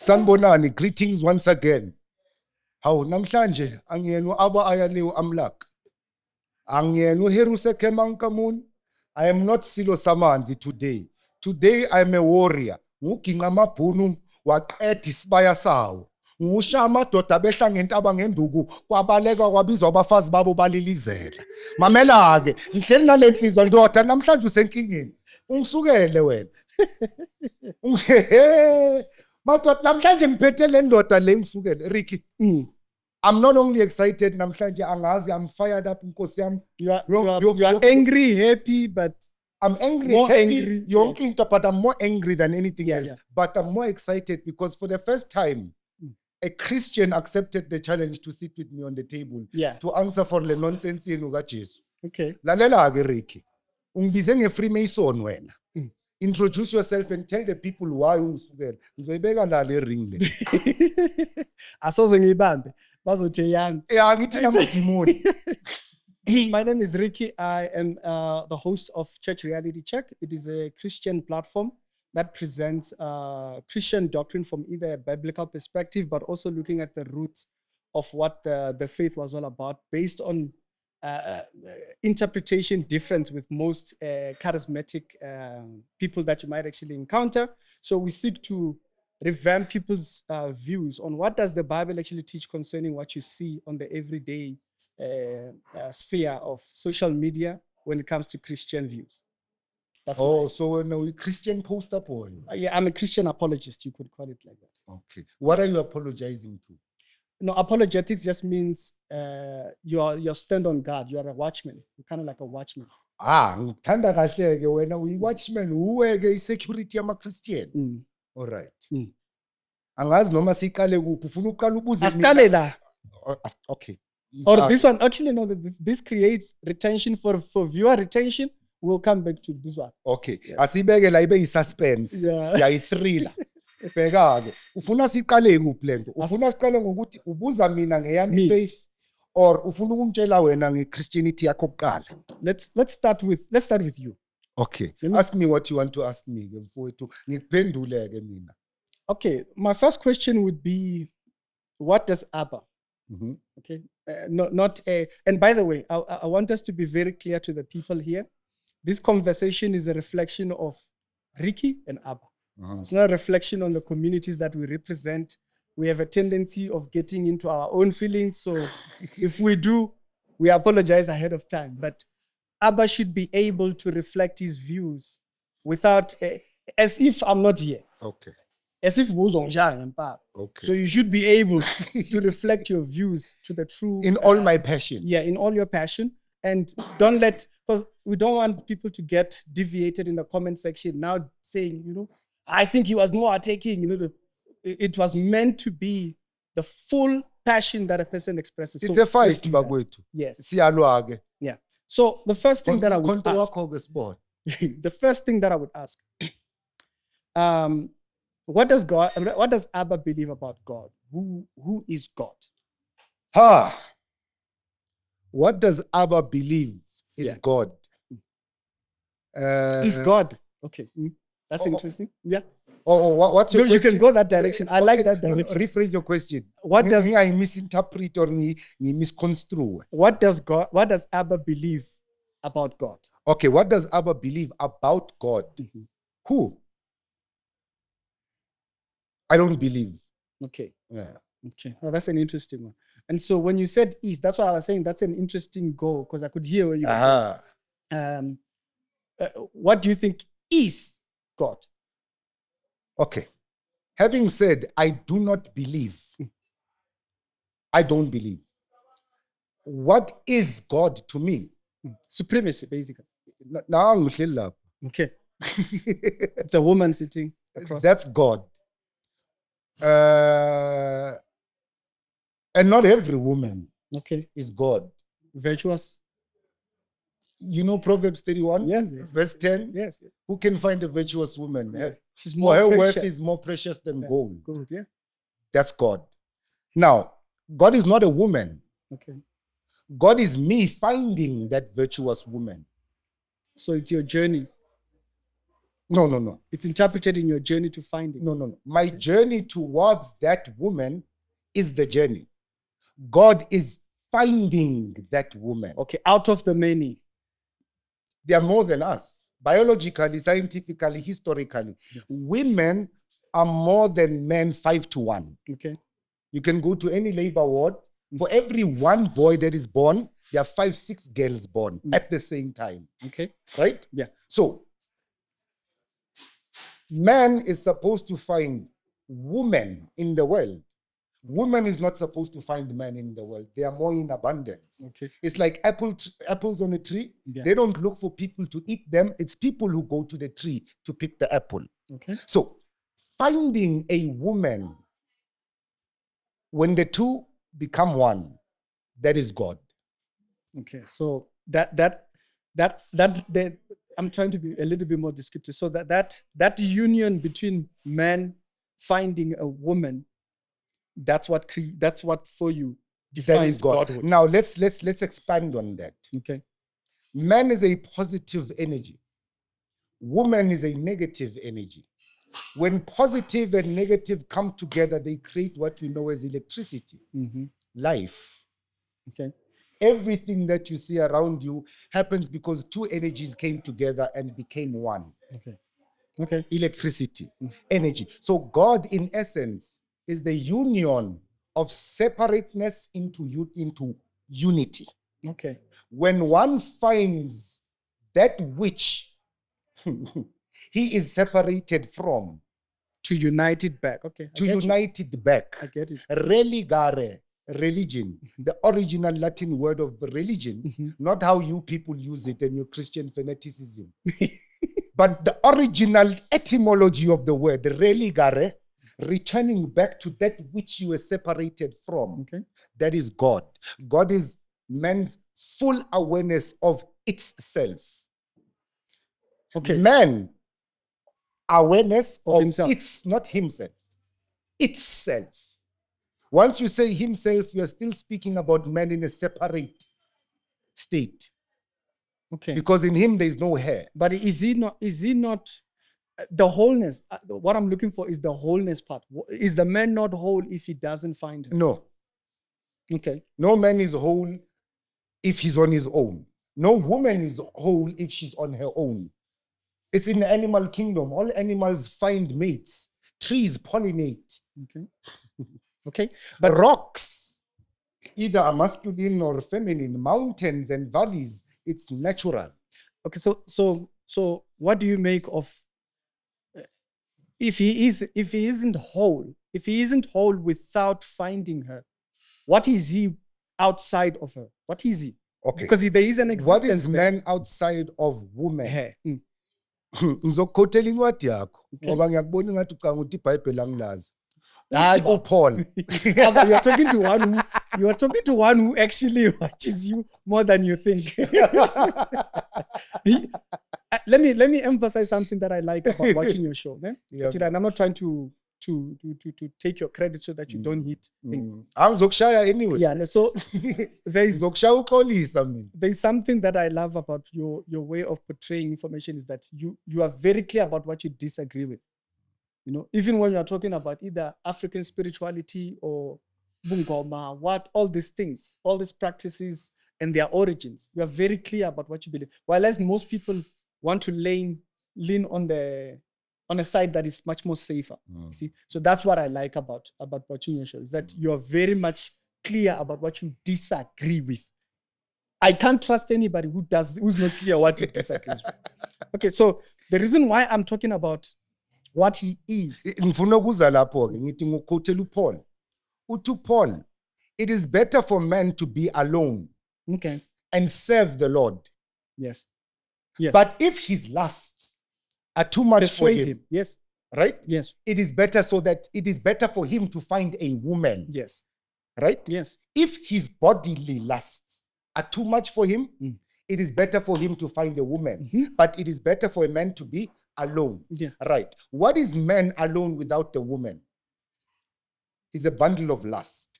Sanibonani, greetings once again. Hawu namhlanje angiyena Abba ayalewu amlak. Angiyena Heruse Kemankamun. I am not Silo Samanzi today. Today I am a warrior. Nguginqa amabhunu waqeda isibaya sawo. Ngusha amadoda behla ngentaba ngenduku kwabaleka kwabizwa abafazi babo balilizela. Mamela ke, ngihleli nalensizwa ndoda namhlanje usenkingeni. Ungisukele wena. Madoda namhlanje ngiphethe le ndoda le ngisukele Ricky. I'm not only excited namhlanje angazi I'm fired up inkosi yami. You are angry, happy, but I'm angry, more happy, angry, yonke into, but I'm more angry than anything else. Yeah. But I'm more excited because for the first time, a Christian accepted the challenge to sit with me on the table to answer for the nonsense yenu kaJesu. Okay. Lalela ke Ricky. Ungibize ngeFreemason wena. Introduce yourself and tell the people why ungisukela. Ngizoyibeka la le ring le. Asoze ngiyibambe. Bazothi yami. Yeah, ngithi namadimoni. My name is Ricky. I am the host of Church Reality Check. It is a Christian platform that presents Christian doctrine from either a biblical perspective, but also looking at the roots of what the faith was all about, based on interpretation difference with most charismatic people that you might actually encounter. So we seek to revamp people's views on what does the Bible actually teach concerning what you see on the everyday sphere of social media when it comes to Christian views. That's so no Christian poster boy. Yeah, I'm a Christian apologist. You could call it like that. Okay. What are you apologizing to? No, apologetics just means you're stand on guard. You are a watchman. You're kind of like a watchman. Ngithanda kahle ke wena uyi-watchman uweke i-security yama-Christian. All right. Angazi noma siqale kuphi ufuna uqala ubuze Asiqale la. Okay. Or this one, actually, no, this creates retention for viewer retention. We'll come back to this one. Okay. Asibeke la ibe yi-suspense. Yayi-thriller. Bheka ke. Ufuna siqale kuphi lento? Ufuna siqale ngokuthi ubuza mina ngeyami faith or ufuna ukungitshela wena ngeChristianity yakho kuqala? Let's start with you. Okay. Ask me what you want to ask me ke mfowethu. Ngikuphendule ke mina. Okay. My first question would be, what does Abba? Okay. And by the way, I want us to be very clear to the people here. This conversation is a reflection of Ricky and Abba. It's not a reflection on the communities that we represent. We have a tendency of getting into our own feelings. So if we do, we apologize ahead of time. But Abba should be able to reflect his views without, as if I'm not here. Okay. As if okay. So you should be able to reflect your views to the true. In all my passion. Yeah, in all your passion. And don't because we don't want people to get deviated in the comment section now saying, I think he was more taking, it was meant to be the full passion that a person expresses. It's a fight, Bagwetu. Yes. Yeah. So the first thing that I would ask. The first thing that I would ask. What does Abba believe about God? Who is God? What does Abba believe is God? Is God. Okay. That's interesting. Yeah. What's your question? You can go that direction. I like that direction. Rephrase your question. What does I misinterpret or misconstrue? What does Abba believe about God? Okay, what does Abba believe about God? Who? I don't believe. Okay. Yeah. Okay. Well, that's an interesting one. And so when you said is, that's why I was saying that's an interesting goal, because I could hear where you were. What do you think is God? Okay. Having said, I do not believe. I don't believe. What is God to me? Supremacy, basically. Now I'm love. Okay. It's a woman sitting across. That's God. And not every woman is God. Virtuous. Proverbs 31? Yes. Verse 10? Yes. Who can find a virtuous woman? Yeah. She's more her worth is more precious than gold. Yeah. That's God. Now, God is not a woman. Okay. God is me finding that virtuous woman. So it's your journey. No. It's interpreted in your journey to finding. No. My journey towards that woman is the journey. God is finding that woman. Okay, out of the many. They are more than us. Biologically, scientifically, historically. Yes. Women are more than men 5 to 1. Okay. You can go to any labor ward. For every one boy that is born, there are 5, 6 girls born at the same time. Okay. Right? Yeah. So, man is supposed to find woman in the world. Woman is not supposed to find men in the world. They are more in abundance. Okay. It's like apples on a tree. Yeah. They don't look for people to eat them. It's people who go to the tree to pick the apple. Okay. So, finding a woman, when the two become one, that is God. Okay. So that I'm trying to be a little bit more descriptive. So that union between man finding a woman, that's what for you defines That is God. Godhood. Now let's expand on that. Okay. Man is a positive energy. Woman is a negative energy. When positive and negative come together, they create what you know as electricity, life. Okay. Everything that you see around you happens because two energies came together and became one. Okay. Electricity, energy. So God, in essence, is the union of separateness into unity. Okay. When one finds that which he is separated from, To unite it back. Okay. to unite it back. I get it. Religare, religion, the original Latin word of religion, not how you people use it in your Christian fanaticism, but the original etymology of the word, religare, returning back to that which you were separated from. Okay. That is God. God is man's full awareness of itself. Okay. Man, awareness Of of himself. It's not himself. Itself. Once you say himself, you are still speaking about man in a separate state. Okay. Because in him there is no hair. But is he not the wholeness? What I'm looking for is the wholeness part. Is the man not whole if he doesn't find her? No. Okay. No man is whole if he's on his own. No woman is whole if she's on her own. It's in the animal kingdom. All animals find mates. Trees pollinate. Okay. Okay. But rocks, either are masculine or feminine, mountains and valleys, it's natural. Okay. So what do you make of if he isn't whole without finding her, what is he outside of her? What is he? Okay. Because there is an existence. What is there. man outside of woman? Hair. Ngizokukhothela incwadi yakho ngoba ngiyakubona ngathi ucanga ukuthi iBhayibheli angilazi. Uthi uPaul. Abba, you are talking to one who actually watches you more than you think. Let me emphasize something that I like about watching your show. Yeah. And I'm not trying to take your credit so that you don't hit. Angizokushaya anyway. Yeah. So there's Ngizokushaya uxolisa mina. there's something that I love about your way of portraying information is that you are very clear about what you disagree with. You know, even when you are talking about either African spirituality or Bungoma, all these things, all these practices and their origins, you are very clear about what you believe. While as most people want to lean on a side that is much more safer. You see, so that's what I like about watching your show is that you are very much clear about what you disagree with. I can't trust anybody who's not clear what he disagrees with. Okay, so the reason why I'm talking about what he is. Ngifuna ukuza lapho ke ngithi ngukhothela uPaul. Uthi uPaul, it is better for man to be alone Okay. and serve the Lord. Yes. Yes. But if his lusts are too much Persuade for him, Yes. right? Yes. It is better for him to find a woman, Yes. right? Yes. If his bodily lusts are too much for him, it is better for him to find a woman. But it is better for a man to be alone. Yeah. Right. What is man alone without the woman? Is a bundle of lust.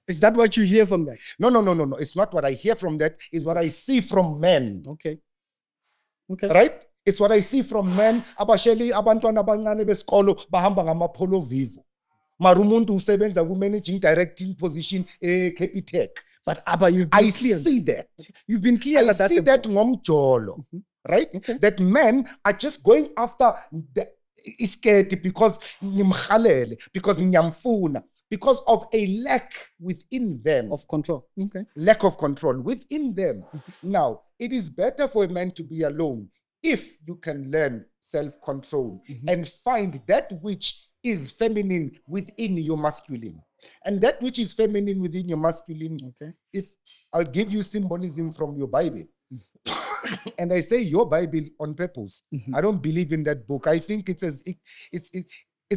Is that what you hear from that? No. It's not what I hear from that. It's what I see from men. Okay. Okay. Right? It's what I see from men abasheli abantwana abancane besikolo bahamba ngamapholo vivo. Mara umuntu usebenza ku-managing directing position Capitec. But Abba, you've been I clear. see that. You've been clear I that that's see that important. ngomjolo, right? Okay. That men are just going after the isketi because ngimkhalele, because ngiyamfuna, because of a lack within them. Of control. Okay. Lack of control within them. Now, it is better for a man to be alone if you can learn self-control and find that which is feminine within your masculine. And that which is feminine within your masculine, if I'll give you symbolism from your Bible. And I say your Bible on purpose. I don't believe in that book. I think it's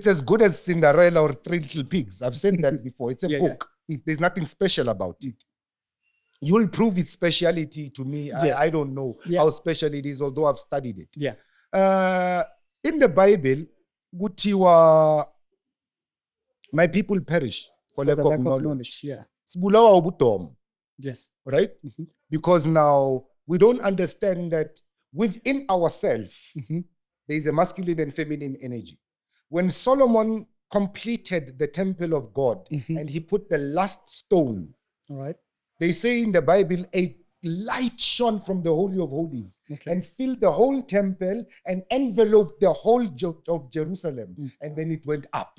as good as Cinderella or Three Little Pigs. I've said that before. It's a book. There's nothing special about it. You'll prove its speciality to me. Yes. I don't know how special it is, although I've studied it. Yeah. In the Bible, kuthiwa, my people perish for lack of knowledge. Yeah. Sibulawa ubudomo. Yes. Right? Because now we don't understand that within ourselves, there is a masculine and feminine energy. When Solomon completed the temple of God and he put the last stone, all right, they say in the Bible, a light shone from the Holy of Holies and filled the whole temple and enveloped the whole of Jerusalem. And then it went up.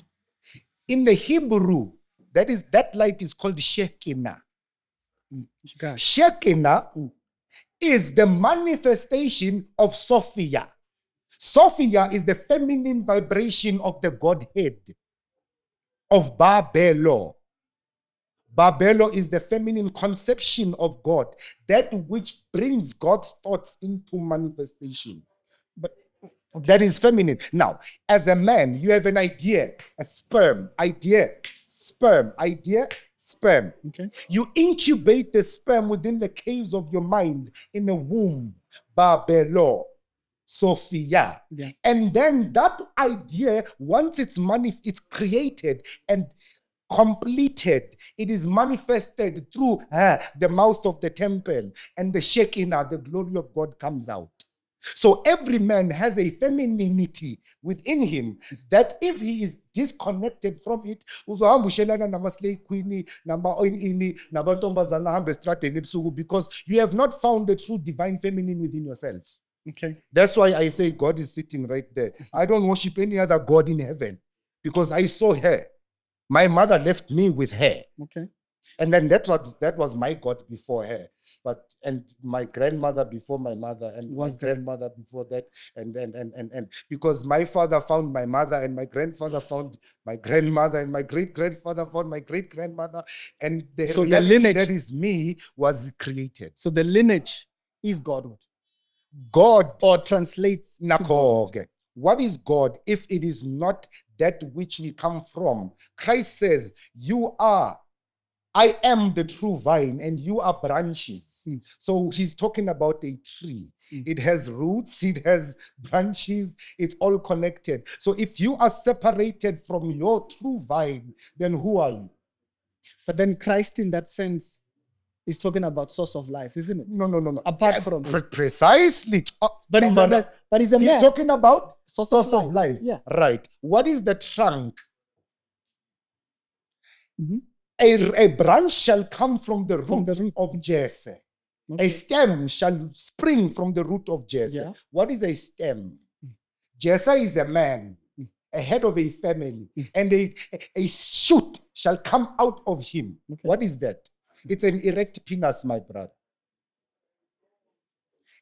In the Hebrew, that light is called Shekinah. Shekinah is the manifestation of Sophia. Sophia is the feminine vibration of the Godhead, of Babelo. Babelo is the feminine conception of God, that which brings God's thoughts into manifestation. But that is feminine. Now, as a man, you have an idea, a sperm, idea, sperm, idea, sperm. Okay. You incubate the sperm within the caves of your mind in a womb, Babelo, Sophia. Yeah. And then that idea, once it's created and completed, it is manifested through the mouth of the temple, and the Shekinah, the glory of God, comes out. So every man has a femininity within him that if he is disconnected from it, because you have not found the true divine feminine within yourself. Okay. That's why I say God is sitting right there. I don't worship any other God in heaven because I saw her. My mother left me with her. Okay. And then that was my God before her. And my grandmother before my mother, and my grandmother before that, and because my father found my mother, and my grandfather found my grandmother, and my great-grandfather found my great-grandmother, and the lineage that is me was created. So the lineage is Godward. God or translates Nakoge. What is God if it is not that which we come from? Christ says, I am the true vine and you are branches. So he's talking about a tree. It has roots, it has branches, it's all connected. So if you are separated from your true vine, then who are you? But then Christ in that sense is talking about source of life, isn't it? No. Apart from precisely. But he's a He's man. talking about Source of life. Yeah. Right. What is the trunk? A branch shall come from the root of Jesse. Okay. A stem shall spring from the root of Jesse. Yeah. What is a stem? Jesse is a man, a head of a family, and a shoot shall come out of him. Okay. What is that? It's an erect penis, my brother.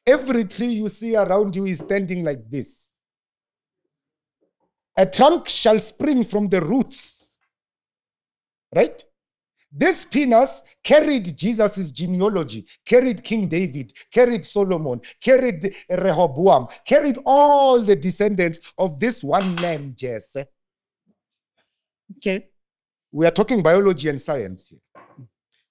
Every tree you see around you is standing like this. A trunk shall spring from the roots. Right? This penis carried Jesus' genealogy, carried King David, carried Solomon, carried Rehoboam, carried all the descendants of this one man, Jesse. Okay. We are talking biology and science here.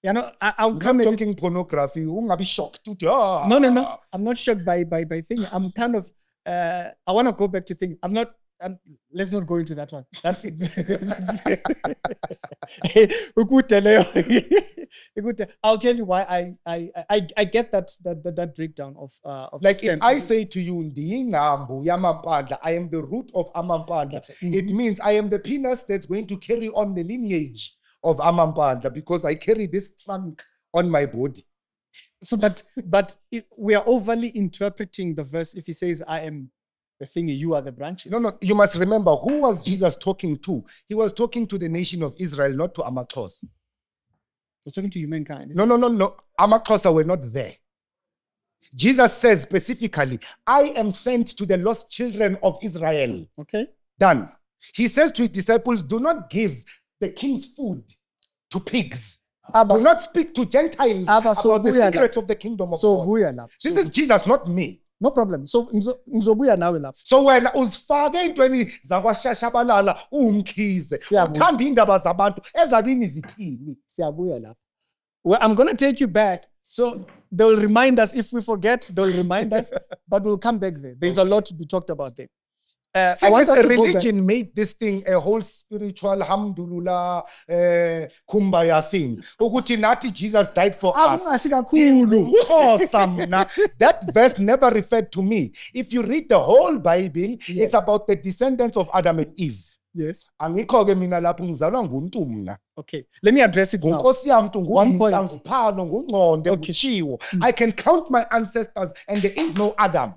Yeah, no, I'll come at talking pornography. You'll be shocked. No. I'm not shocked by thing. I'm kind of I want to go back to things. I'm not and let's not go into that one. That's I'll tell you why I get that breakdown of Like this if term. I say to you, "Ndiyingambu yamampandla," I am the root of amampandla. It means I am the penis that's going to carry on the lineage of amampandla because I carry this trunk on my body. So, but we are overly interpreting the verse if he says, "I am the thing, you are the branches." No, you must remember, who was Jesus talking to? He was talking to the nation of Israel, not to Amaxhosa. He was talking to humankind. No. Amaxhosa were not there. Jesus says specifically, "I am sent to the lost children of Israel." Okay. Done. He says to his disciples, "Do not give the king's food to pigs." Abba, Do not speak to Gentiles Abba, about the secrets of the kingdom of God. This is Jesus, not me. No problem. So Nzobuya now enough. So when uzifake intweni zakwashashabalala umkhize uthanda indaba zabantu ezalini zithini. Siyabuya lapha. Well, I'm going to take you back. So they'll remind us if we forget, they'll remind us, but we'll come back there. There's a lot to be talked about there. I want a religion made this thing a whole spiritual alhamdulillah kumbaya thing. Ukuthi nathi Jesus died for us. That verse never referred to me. If you read the whole Bible, it's about the descendants of Adam and Eve. Yes. Angikho ke mina lapho ngizalwa nguNtu mna. Okay. Let me address it now. Nkosi yami Ntu One point. nguPhalo nguNgconde nguChiwo. I can count my ancestors and there is no Adam.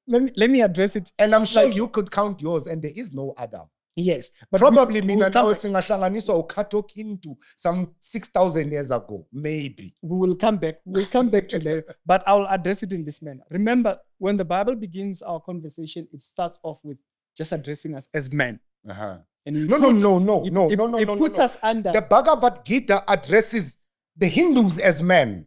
Let me address it. And I'm sure you could count yours and there is no Adam. Yes. But Probably mina nawe singahlanganiswa uKhathokintu some 6,000 years ago, maybe. We will come back. We'll come back to that. But I'll address it in this manner. Remember, when the Bible begins our conversation, it starts off with just addressing us as men. Uh-huh. And It puts us under. The Bhagavad Gita addresses the Hindus as men.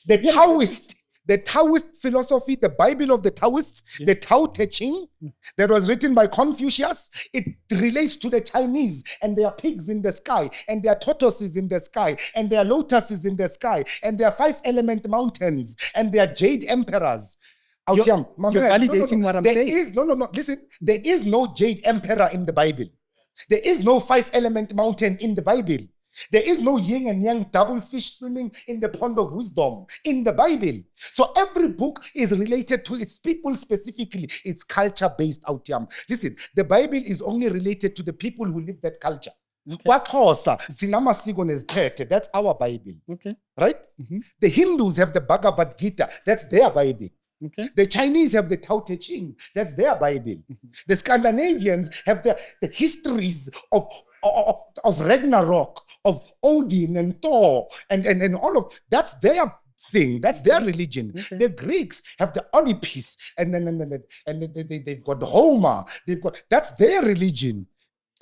The Taoist philosophy, the Bible of the Taoists, the Tao Te Ching, that was written by Confucius, it relates to the Chinese, and there are pigs in the sky, and there are tortoises in the sky, and there are lotuses in the sky, and there are 5 element mountains, and there are jade emperors. You're validating what I'm saying. Listen, there is no jade emperor in the Bible. There is no 5 element mountain in the Bible. There is no yin and yang double fish swimming in the pond of wisdom in the Bible. So every book is related to its people specifically. It's culture-based out here. Listen, the Bible is only related to the people who live that culture. KwaXhosa, sinamasiko nezithethe, that's our Bible. Okay. Right? Mm-hmm. The Hindus have the Bhagavad Gita, that's their Bible. Okay. The Chinese have the Tao Te Ching, that's their Bible. Mm-hmm. The Scandinavians have the histories of Ragnarok, of Odin and Thor, and all of that's their thing, that's their religion. Okay. The Greeks have the Oedipus, and they've got Homer, that's their religion.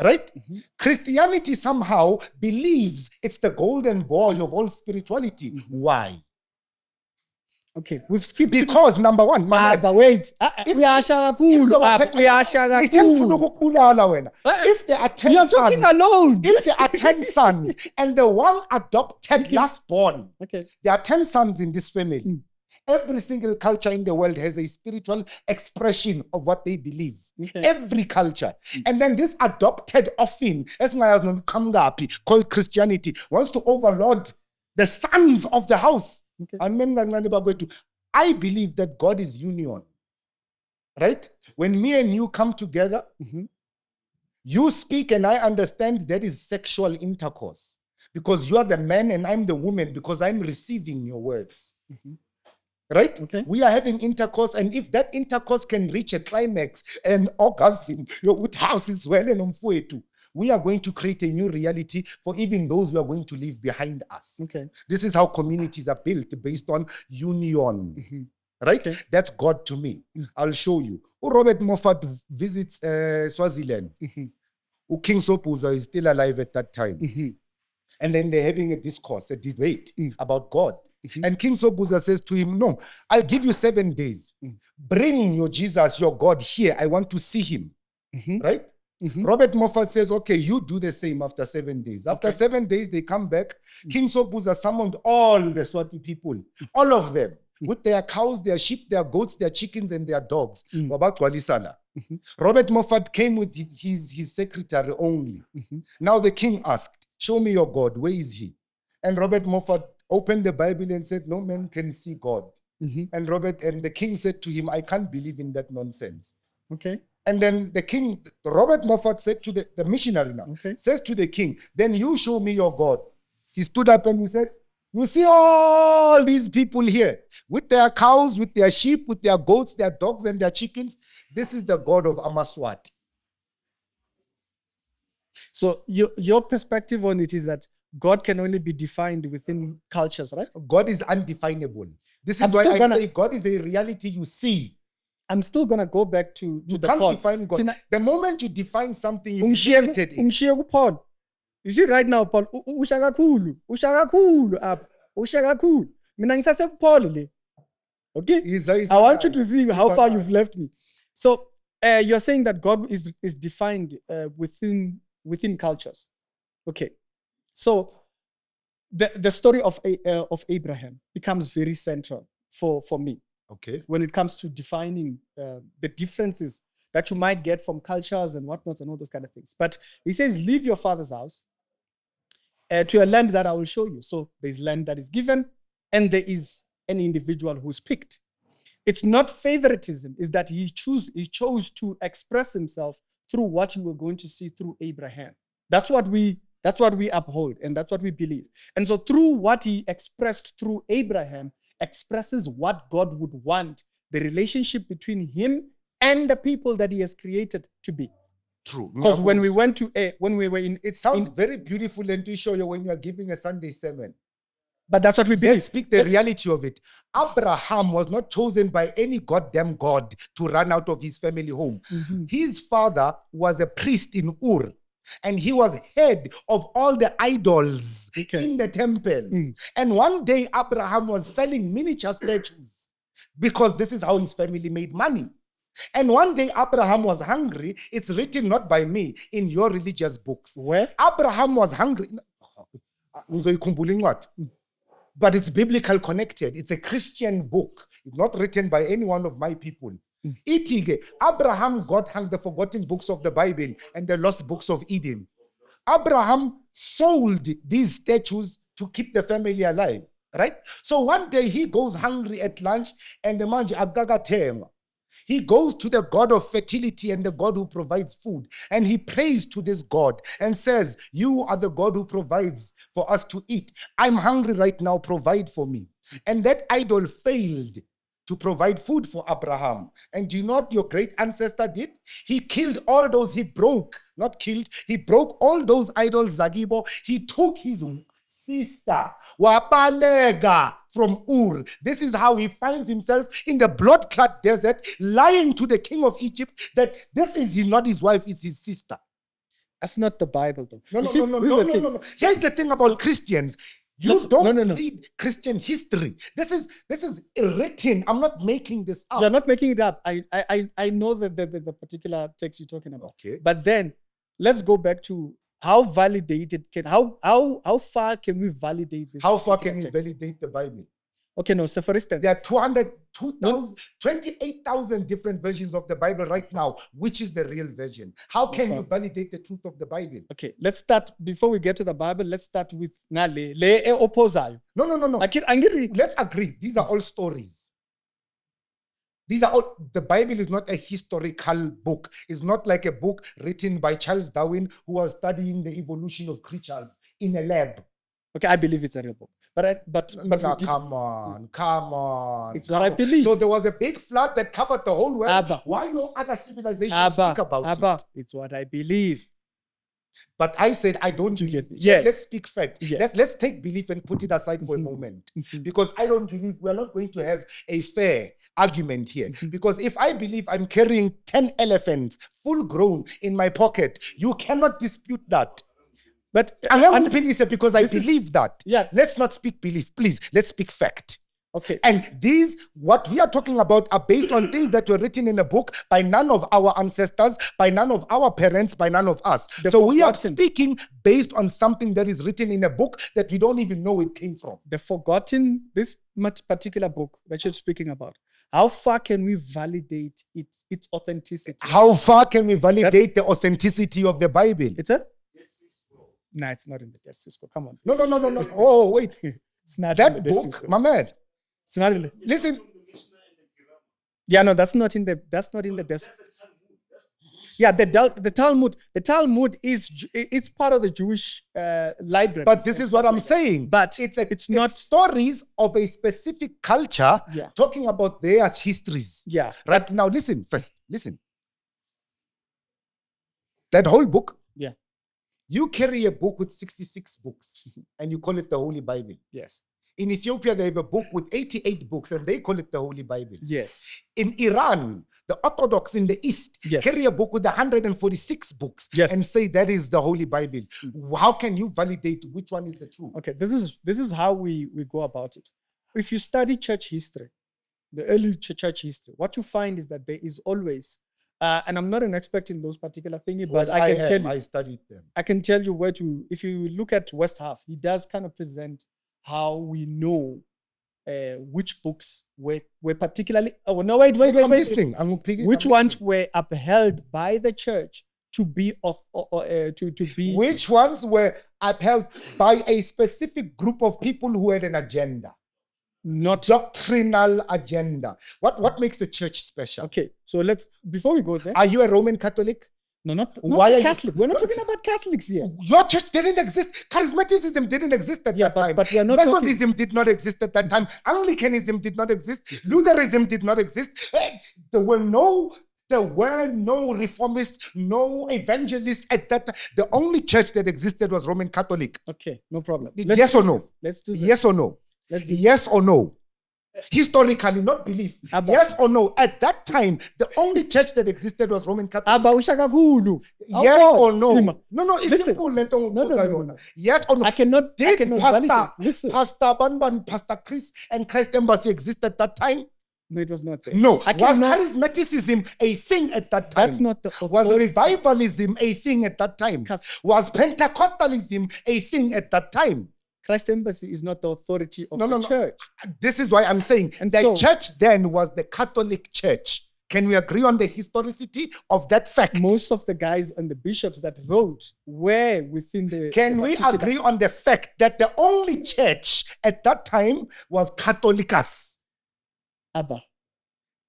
Right? Mm-hmm. Christianity somehow believes it's the golden boy of all spirituality. Mm-hmm. Why? Okay, we've skipped because number one, but wait. If there are 10 you're talking alone. If there are 10 sons and the one adopted last born, okay, there are 10 sons in this family. Mm. Every single culture in the world has a spiritual expression of what they believe. Okay. Every culture. Mm. And then this adopted orphan, called Christianity, wants to overlord the sons of the house. Okay. I believe that God is union. Right? When me and you come together, mm-hmm, you speak and I understand that is sexual intercourse. Because you are the man and I'm the woman because I'm receiving your words. Mm-hmm. Right? Okay. We are having intercourse, and if that intercourse can reach a climax and orgasm, house is well and we are going to create a new reality for even those who are going to leave behind us. Okay. This is how communities are built, based on union. Mm-hmm. Right? Okay. That's God to me. Mm-hmm. I'll show you. Robert Moffat visits Swaziland. Mm-hmm. King Sopuza is still alive at that time. Mm-hmm. And then they're having a discourse, a debate about God. Mm-hmm. And King Sopuza says to him, no, I'll give you 7 days. Mm-hmm. Bring your Jesus, your God here. I want to see him. Mm-hmm. Right? Mm-hmm. Robert Moffat says, okay, you do the same after 7 days. After 7 days, they come back. Mm-hmm. King Sopuza summoned all the Swati people, all of them. with their cows, their sheep, their goats, their chickens, and their dogs. Mm. Wabagcwalisana. Robert Moffat came with his secretary only. Now the king asked, "Show me your God. Where is he?" And Robert Moffat opened the Bible and said, "No man can see God." And the king said to him, "I can't believe in that nonsense." Okay. And then Robert Moffat said to the missionary now, says to the king, "Then you show me your God." He stood up and he said, "You see all these people here with their cows, with their sheep, with their goats, their dogs, and their chickens. This is the God of Amaswat." So your perspective on it is that God can only be defined within cultures, right? God is undefinable. This is why I say God is a reality you see. I'm still going to go back to You the can't point. define God. The moment you define something, you Ungishiye limited it. ungishiye ku-Paul. You see right now, Paul, usha kakhulu apha. Usha kakhulu. Mina ngisase ku-Paul le. Okay? I want you to see how far you've left me. So you're saying that God is defined within cultures. Okay. So the story of Abraham becomes very central for me. Okay. When it comes to defining the differences that you might get from cultures and whatnot and all those kind of things. But he says, "Leave your father's house to a land that I will show you." So there's land that is given and there is an individual who's picked. It's not favoritism, it's that he chose to express himself through what you were going to see through Abraham. That's what we uphold and that's what we believe. And so through what he expressed through Abraham, expresses what God would want the relationship between him and the people that he has created to be. True. Because when we were in, it sounds very beautiful and to show you when you are giving a Sunday sermon. But that's what we believe. Let's speak the reality of it. Abraham was not chosen by any goddamn God to run out of his family home. His father was a priest in Ur. And he was head of all the idols in the temple. And one day Abraham was selling miniature statues because this is how his family made money. And one day Abraham was hungry. It's written not by me in your religious books. Where? Abraham was hungry. But it's biblical connected. It's a Christian book. It's not written by any one of my people. Itige, Abraham got the forgotten books of the Bible and the lost books of Eden. Abraham sold these statues to keep the family alive, right? So one day he goes hungry at lunch and the manji agaga. He goes to the God of fertility and the God who provides food. And he prays to this God and says, "You are the God who provides for us to eat. I'm hungry right now, provide for me." And that idol failed to provide food for Abraham. And do you know what your great ancestor did? He killed all those, he broke all those idols, Zagibo. He took his sister, Wapalega, from Ur. This is how he finds himself in the blood-clot desert, lying to the king of Egypt that this is not his wife, it's his sister. That's not the Bible, though. No. Here's the thing about Christians. You don't read Christian history. This is written. I'm not making this up. You're not making it up. I know the particular text you're talking about. Okay. But then let's go back to how validated how far can we validate this? How far can we validate the Bible? Okay, no. So for instance, there are 28,000 different versions of the Bible right now. Which is the real version? How can you validate the truth of the Bible? Okay, let's start, before we get to the Bible, let's start with le opposayo. No. Let's agree. These are all stories. The Bible is not a historical book. It's not like a book written by Charles Darwin who was studying the evolution of creatures in a lab. Okay, I believe it's a real book. But come on. It's what I believe. So there was a big flood that covered the whole world. Abba. Why no other civilizations speak about it? It's what I believe. But I said I don't believe. Yes. Let's speak fact. Yes. Let's take belief and put it aside for a moment. Because I don't believe we're not going to have a fair argument here. Because if I believe I'm carrying 10 elephants full grown in my pocket, you cannot dispute that. But I'm because I believe that. Yeah. Let's not speak belief, please. Let's speak fact. Okay. And these, what we are talking about, are based on things that were written in a book by none of our ancestors, by none of our parents, by none of us. So we are speaking based on something that is written in a book that we don't even know it came from. The forgotten, this particular book that you're speaking about, how far can we validate its authenticity? How far can we validate the authenticity of the Bible? It's a? No, it's not in the Dead Sea Scroll. Come on. No. Oh, wait. It's not that in the Dead Sea book, Scroll. my man. It's not in the. Listen. Yeah, no, that's not in the. That's not in the Dead. Yeah, the Talmud. The Talmud it's part of the Jewish library. But this is what I'm saying. But it's not stories of a specific culture talking about their histories. Yeah. Right now, listen first. Listen. That whole book. Yeah. You carry a book with 66 books and you call it the Holy Bible. Yes. In Ethiopia, they have a book with 88 books and they call it the Holy Bible. Yes. In Iran, the Orthodox in the East carry a book with 146 books and say that is the Holy Bible. How can you validate which one is the truth? Okay, this is how we go about it. If you study church history, the early church history, what you find is that there is always, and I'm not an expert in those particular things, but I can tell you. I studied them. I can tell you where to, if you look at West Half, he does kind of present how we know which books were particularly. Oh no! Wait. Which ones were upheld by the church to be to be? Which ones were upheld by a specific group of people who had an agenda, not doctrinal agenda? What makes the church special? Okay, so before we go there. Are you a Roman Catholic? No, not Catholic. We're not talking about Catholics here. Your church didn't exist. Charismaticism didn't exist at that time. But we are not Methodism did not exist at that time. Anglicanism did not exist. Lutheranism did not exist. There were no reformists, no evangelists at that time. The only church that existed was Roman Catholic. Okay, no problem. Yes or no? Let's do that. Yes or no? Yes or no? Historically, not belief. Abba. Yes or no? At that time, the only church that existed was Roman Catholic. Abba, yes or no? No, it's simple. No. Yes or no? I cannot Pastor Banban, Pastor Chris, and Christ Embassy exist at that time? No, it was not there. No. Was charismaticism a thing at that time? That's not the Was revivalism a thing at that time? Was Pentecostalism a thing at that time? Christ Embassy is not the authority of the church. This is why I'm saying the church then was the Catholic Church. Can we agree on the historicity of that fact? Most of the guys and the bishops that wrote were within the... Can we agree on the fact that the only church at that time was Catholicus? Abba.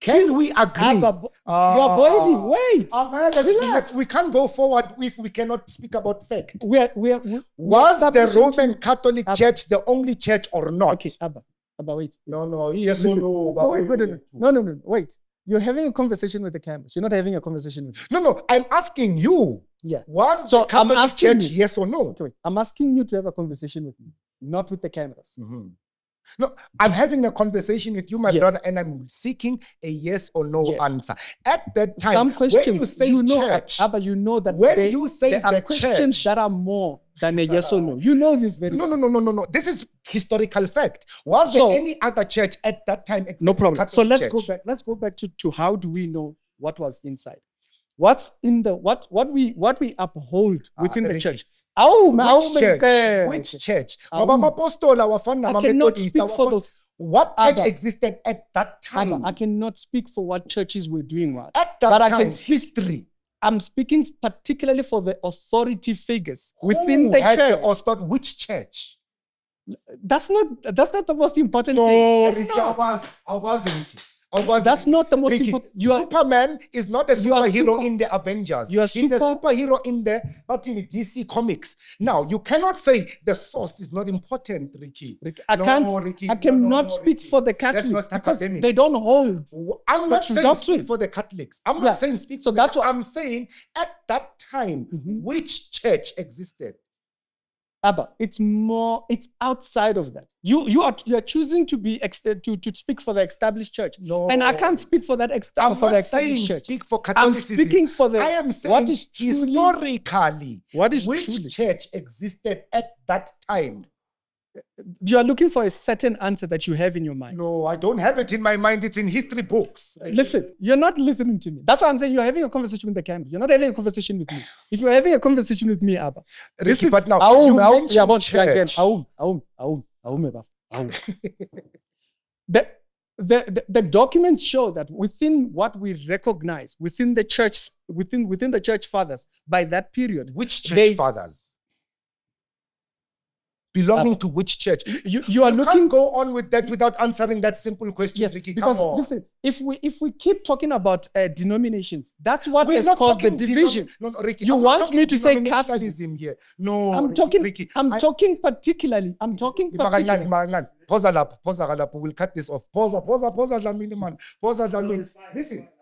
Can we agree? Abba, you're boiling. Wait. We can't go forward if we cannot speak about fact. Was the Roman Catholic Church the only church or not? Okay, Abba, wait. No, yes or no. No, wait. You're having a conversation with the cameras. You're not having a conversation with me. No, I'm asking you. Yeah. Was the Catholic Church yes or no? Okay, wait. I'm asking you to have a conversation with me, not with the cameras. Mm-hmm. No, I'm having a conversation with you, my brother, and I'm seeking a yes or no answer. At that time, some questions, when you say church, Abba, you know that there are questions that are more than a yes or no. You know this very well. No. This is historical fact. Was there any other church at that time? No problem. Catholic so let's church? go back to how do we know what was inside? What's in the what we uphold within the church? Which church? I cannot speak for those. What church existed at that time? Abba, I cannot speak for what churches were doing what. At that time, history. I'm speaking particularly for the authority figures within the church. Which church? That's not the most important thing. No, I wasn't. That's not the most important. Superman is not a superhero in the Avengers. He's a superhero in the DC Comics. Now, you cannot say the source is not important, Ricky. I cannot speak for the Catholics because they don't hold. I'm not saying speak for the Catholics. I'm not saying speak for that. I'm saying at that time, which church existed? Abba, it's outside of that. You are choosing to be to speak for the established church. No. And I can't speak for that I'm for not the established church. Speak for Catholicism. I'm speaking for the I am saying historically what is which truly? church existed at that time. You are looking for a certain answer that you have in your mind. No, I don't have it in my mind. It's in history books. Listen, you're not listening to me. That's why I'm saying you're having a conversation with the camera. You're not having a conversation with me. If you're having a conversation with me, Abba, Ricky, but now you mentioned church. The documents show that within what we recognize within the church, within the church fathers by that period, Which church fathers? Belonging to which church? You are looking. Can't go on with that without answering that simple question, Yes, Ricky. because Come on. listen, if we keep talking about denominations, that's what We're has not caused the talking division. No, Ricky, You I'm not want talking me to say denominationalism here? No, I'm Ricky, talking particularly. I'm talking particularly. Pause lapho. We'll cut this off. Pause, Dlamini, man. Pause, Dlamini.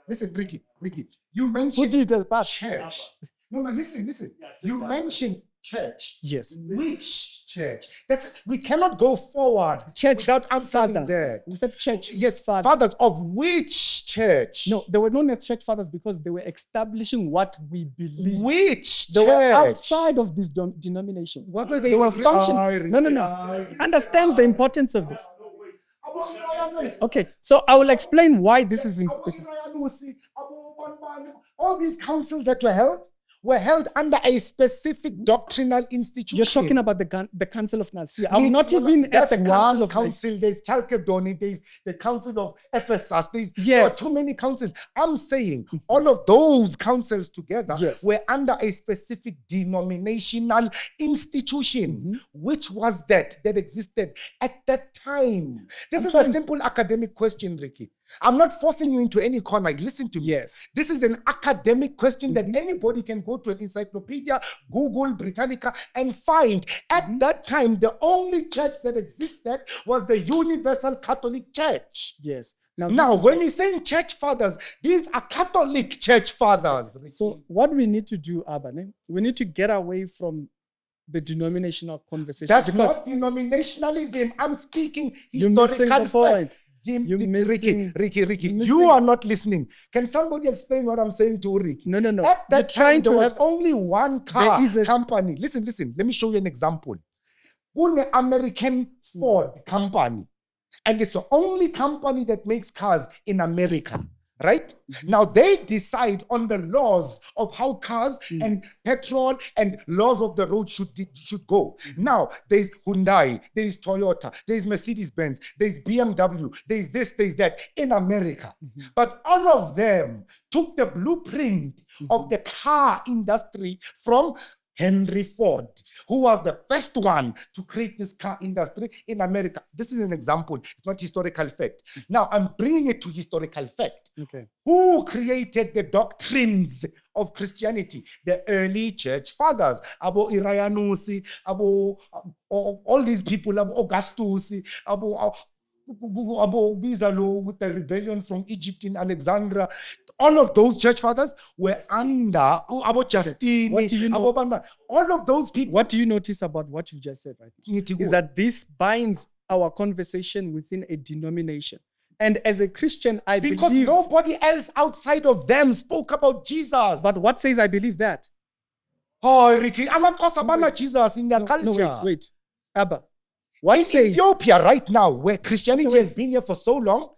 Listen, Ricky. You mentioned church. No, listen. You mentioned church. Yes. Which church? We cannot go forward without answering that. We said church. Yes, fathers of which church? No, they were known as church fathers because they were establishing what we believe. Which They church? were outside of these denominations. What were they? They were functioning. No. Understand the importance of this. Okay, so I will explain why this is important. All these councils that were held under a specific doctrinal institution. You're talking about the Council of Nicaea. I'm not even at the Council of Council. There's Chalcedon, there's the Council of Ephesus. There are too many councils. I'm saying all of those councils together were under a specific denominational institution. Which was that existed at that time? This is a simple academic question, Ricky. I'm not forcing you into any corner. Listen to me. Yes. This is an academic question that anybody can go to an encyclopedia, Google, Britannica, and find. At that time, the only church that existed was the Universal Catholic Church. Yes. Now when you're saying church fathers, these are Catholic church fathers. So what we need to do, Abba, we need to get away from the denominational conversation. That's not denominationalism. I'm speaking historical fact. Ricky, you are not listening. Can somebody explain what I'm saying to Ricky? No. At that time, there was have only one car company. Listen. Let me show you an example. One American Ford company, and it's the only company that makes cars in America. Right? Now they decide on the laws of how cars and petrol and laws of the road should go. Now there's Hyundai, there's Toyota, there's Mercedes-Benz, there's BMW, there's this, there's that in America. But all of them took the blueprint of the car industry from Henry Ford, who was the first one to create this car industry in America. This is an example. It's not historical fact. Now, I'm bringing it to historical fact. Okay. Who created the doctrines of Christianity? The early church fathers. Abo Irayanusi, all these people, Augustus, Bizalo with the rebellion from Egypt in Alexandria. All of those church fathers were under Justine. What do you know? All of those people. What do you notice about what you just said, right? Is that this binds our conversation within a denomination. And as a Christian, I believe... Because nobody else outside of them spoke about Jesus. But what says I believe that? Oh, Ricky, I'm not talking about Jesus in their culture. No, wait. Abba. What says Ethiopia right now, where Christianity has been here for so long,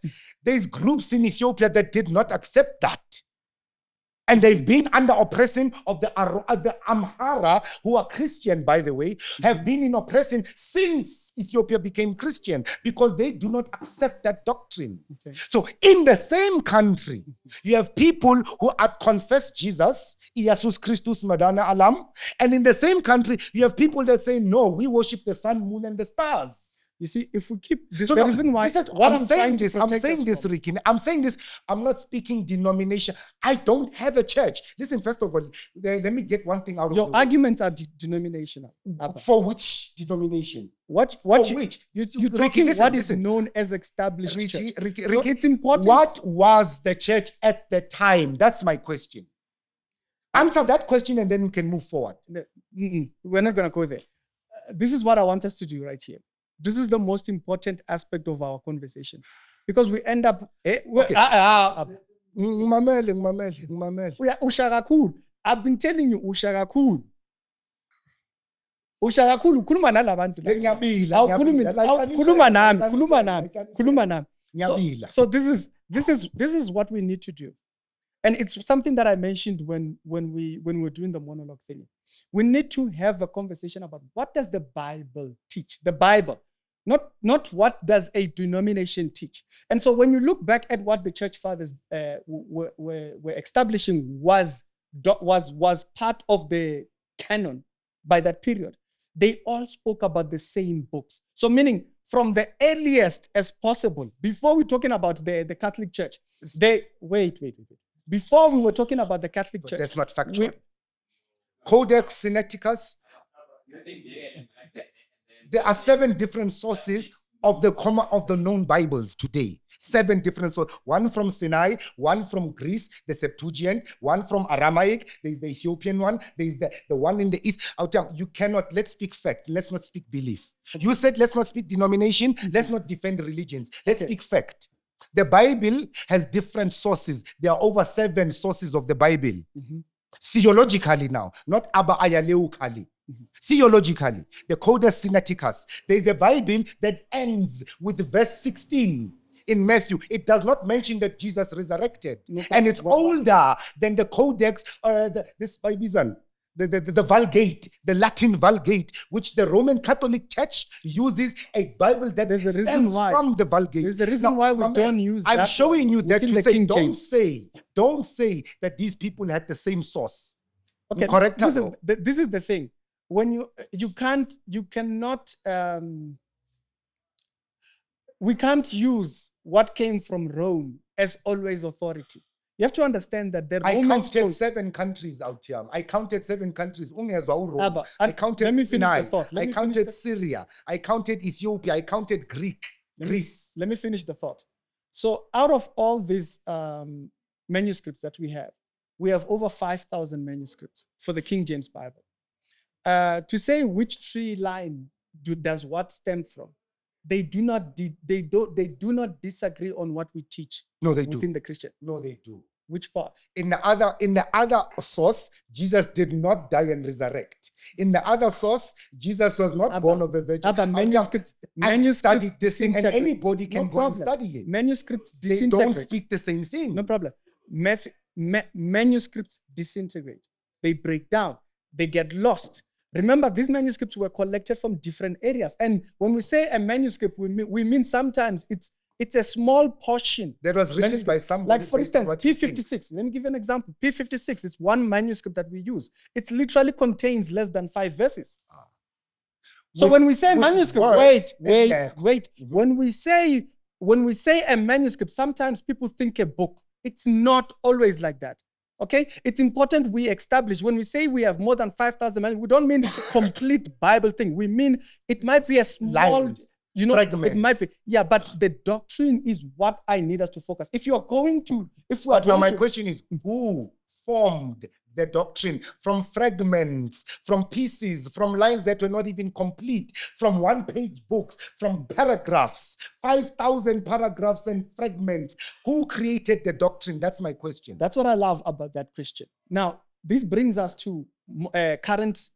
there's groups in Ethiopia that did not accept that. And they've been under oppression of the Amhara, who are Christian, by the way, have been in oppression since Ethiopia became Christian, because they do not accept that doctrine. Okay. So in the same country, you have people who confess Jesus, Jesus Christus Madana Alam, and in the same country, you have people that say, no, we worship the sun, moon, and the stars. You see, if we keep this, so the reason why I'm saying this, Ricky. I'm saying this. I'm not speaking denomination. I don't have a church. Listen, first of all, let me get one thing out of your arguments are denominational. For which denomination? What you're talking Ricky, what is known as established church. Ricky, so it's important. What was the church at the time? That's my question. Answer that question and then we can move forward. We're not going to go there. This is what I want us to do right here. This is the most important aspect of our conversation, because we end up. Usha kakhulu. I've been telling you, Usha kakhulu. Ushaya kakhulu ukhuluma nalabantu. Ngiyabila, Khuluma nami. ngiyabila. So this is what we need to do. And it's something that I mentioned when we were doing the monologue thing. We need to have a conversation about what does the Bible teach? The Bible, not what does a denomination teach. And so when you look back at what the church fathers were establishing was part of the canon by that period, they all spoke about the same books. So meaning from the earliest as possible, before we're talking about the Catholic Church, wait. Before we were talking about the Catholic Church. That's not factual. Codex Sinaiticus. There are 7 different sources of the known Bibles today. 7 different sources. One from Sinai, one from Greece, the Septuagint, one from Aramaic, there's the Ethiopian one, there's the one in the East. You cannot, let's speak fact, let's not speak belief. You said let's not speak denomination, let's not defend religions. Let's speak fact. The Bible has different sources. There are over 7 sources of the Bible. Theologically now, not Abba Ayaleukali. Theologically, the Codex Sinaiticus. There is a Bible that ends with verse 16 in Matthew. It does not mention that Jesus resurrected. And it's older than the Codex, this Bible, the Vulgate, the Latin Vulgate, which the Roman Catholic Church uses a Bible that stems from the Vulgate. There's a reason why we don't use that. I'm showing you that to say, don't say that these people had the same source. Okay, correct? This is the thing. When we can't use what came from Rome as always authority. You have to understand that the Romans counted 7 countries out here. I counted 7 countries. Abba, I counted let me Sinai. finish the thought. I counted Syria. I counted Ethiopia. I counted Greece. Let me finish the thought. So out of all these manuscripts that we have over 5,000 manuscripts for the King James Bible. To say which tree line does what stem from, they do not disagree on what we teach. No, they do. Within the Christian. No, they do. Which part? In the other source, Jesus did not die and resurrect. In the other source, Jesus was not born of a virgin. Abba, manuscripts studied this thing, and anybody can go and study it. Manuscripts they don't speak the same thing. No problem. Manuscripts disintegrate. They break down. They get lost. Remember, these manuscripts were collected from different areas. And when we say a manuscript, we mean sometimes it's a small portion. That was written by somebody. Like, for instance, P56. Let me give you an example. P56 is one manuscript that we use. It literally contains less than 5 verses. So when we say manuscript, wait. When we say a manuscript, sometimes people think a book. It's not always like that. Okay, it's important we establish when we say we have more than 5,000 manuscripts, we don't mean complete Bible thing. We mean it might be a small, fragments. It might be, but the doctrine is what I need us to focus. My question is, who formed the doctrine from fragments, from pieces, from lines that were not even complete, from one-page books, from paragraphs, 5,000 paragraphs and fragments? Who created the doctrine? That's my question. That's what I love about that question. Now, this brings us to current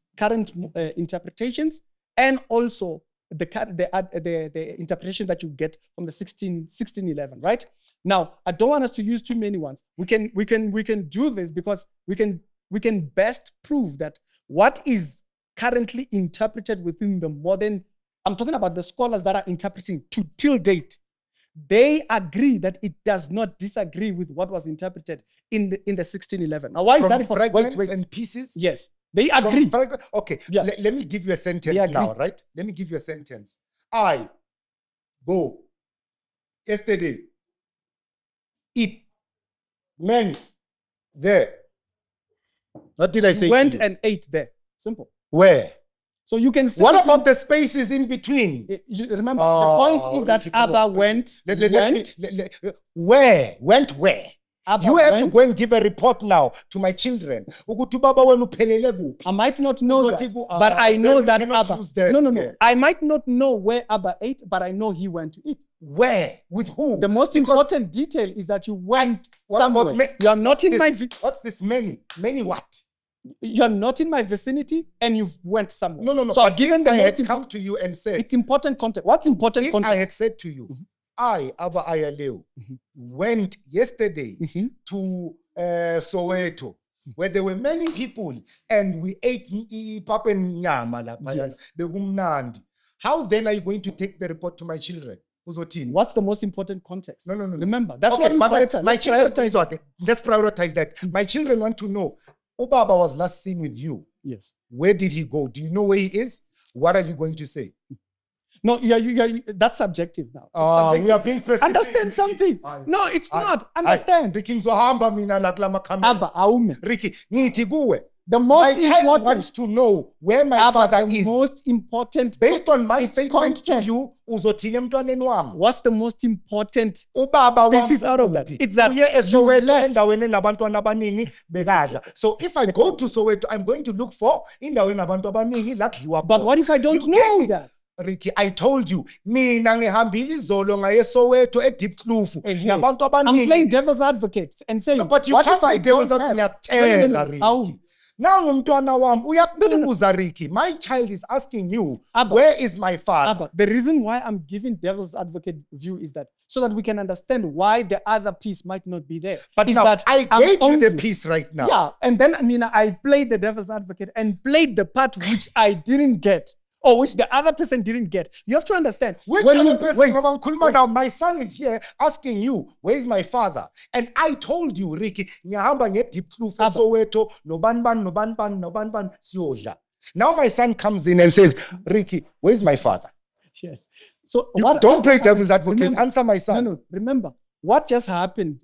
interpretations, and also the interpretation that you get from the 1611, right? Now, I don't want us to use too many ones. We can do this because we can best prove that what is currently interpreted within the modern, I'm talking about the scholars that are interpreting till date, they agree that it does not disagree with what was interpreted in the 1611. Now, why is that? Fragments and pieces? Yes, they agree. Okay, let me give you a sentence now, right? Let me give you a sentence. I go yesterday, eat, man, there. What did I say? Went and ate there. Simple. Where? So you can say. What about the spaces in between? Remember, the point is that Abba went. Where? Went where? Abba you have went. to go and give a report now to my children. I might not know that, but I know that Abba. No. I might not know where Abba ate, but I know he went to eat. Where? With who? The most important detail is that you went somewhere. You are not in my. What's this many? Many what? You're not in my vicinity and you've went somewhere. No. So But I've given if the I most had come to you and said, it's important context. What's important if context? I had said to you, I, Abba Ayaleo, went yesterday to Soweto, where there were many people, and we ate pap and nyama laphaya, Yes. bekumnandi. How then are you going to take the report to my children? Uzothini? What's the most important context? No. Remember, that's Okay, what we but prioritize. my Let's children, prioritize. let's prioritize that. My children want to know, Obaba was last seen with you. Yes. Where did he go? Do you know where he is? What are you going to say? No, that's subjective now. It's We subjective. are being specific. Understand something. No, it's not. Understand. Ricky ngizohamba mina la kula makhamera. Abba, aume. Ricky, ngithi kuwe. The My most child important, wants to know where my Abba, father the is. most important, Based on my statement to context. you, uzothini emntwaneni wami? What's the most important Ubaba This wami is out of that. uphi? It's that Uye eSoweto you left. endaweni enabantwana abaningi bekadla. So if I go to Soweto, I'm going to look for indaweni enabantu abaningi la kudliwa But khona. what if I don't You get know me? that? Ricky, I told you, mina ngihambile izolo ngaye Soweto eDeep Kloof nabantu I'm playing abaningi. devil's advocate and saying, No, but you what can't if I be devil's don't advocate. have? Ngiyakutshela, Awu. Ricky. Now umntwana wami uyakubuza Ricky. My child is asking you, Abba. where is my father? Abba, the reason why I'm giving devil's advocate view is that so that we can understand why the other piece might not be there. But is now that I I'm gave you the only- piece right now. Yeah, and then I played the devil's advocate and played the part which I didn't get or which the other person didn't get. You have to understand. Which when other you- person, wait, Mama Nkuluma, now my son is here asking you, where is my father? And I told you, Ricky, ngiyahamba ngeDeep Kloof Abba. Soweto, nobanban, siyodla. Now my son comes in and says, Ricky, where is my father? Yes. So You what- don't what play just devil's happened- advocate. remember- Answer my son. No, remember, what just happened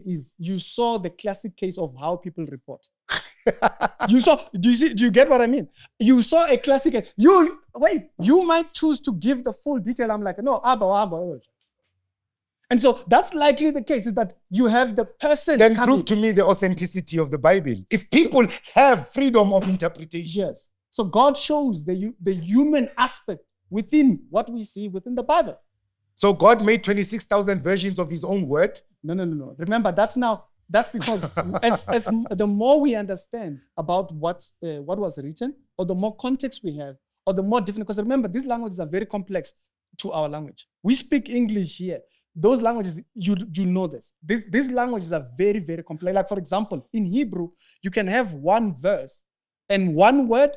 is you saw the classic case of how people report. Do you get what I mean? You saw a classic case. You might choose to give the full detail. I'm like, no, Abba. And so that's likely the case, is that you have the person Then coming. prove to me the authenticity of the Bible. If people have freedom of interpretation. Yes. So God shows the human aspect within what we see within the Bible. So God made 26,000 versions of his own word. No. Remember, that's because as the more we understand about what was written, or the more context we have, or the more different. Because remember, these languages are very complex to our language. We speak English here. Those languages, you know this. These languages are very, very complex. Like for example, in Hebrew, you can have one verse and one word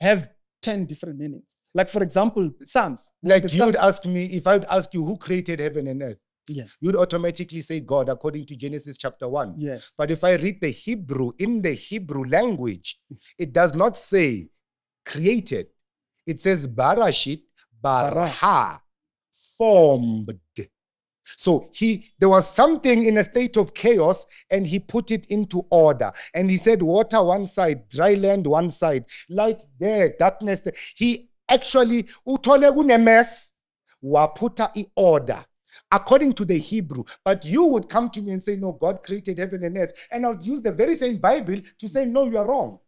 have 10 different meanings. Like for example, Psalms. Like The you would Psalms- ask me, if I would ask you who created heaven and earth, Yes. you'd automatically say God according to Genesis chapter 1. Yes. But if I read the Hebrew, in the Hebrew language, it does not say created. It says barashit, baraha, formed. So there was something in a state of chaos and he put it into order. And he said water one side, dry land one side, light there, darkness there. He actually, uthole kunemess, waputa I order. According to the Hebrew. But you would come to me and say, no, God created heaven and earth. And I'll use the very same Bible to say, no, you are wrong.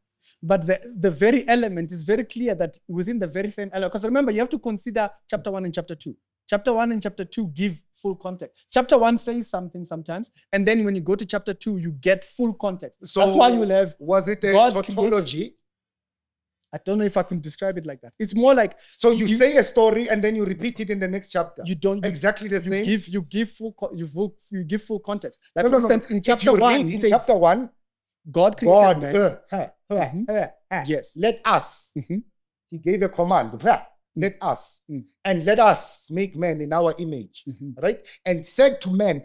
But the very element is very clear that within the very same element, because remember, you have to consider chapter 1 and chapter 2. Chapter 1 and chapter 2 give full context. Chapter 1 says something sometimes, and then when you go to chapter 2, you get full context. So that's why you will have. Was it a God tautology? I don't know if I can describe it like that. It's more like So you say a story and then you repeat it in the next chapter. you don't Exactly the same. you give full context. Like No, for no. instance, in If chapter you 1, read he in says chapter 1, God created God, man. Yes. let us. Mhm. He gave a command, let us. Mm. And let us make man in our image, Mhm. right? And said to man,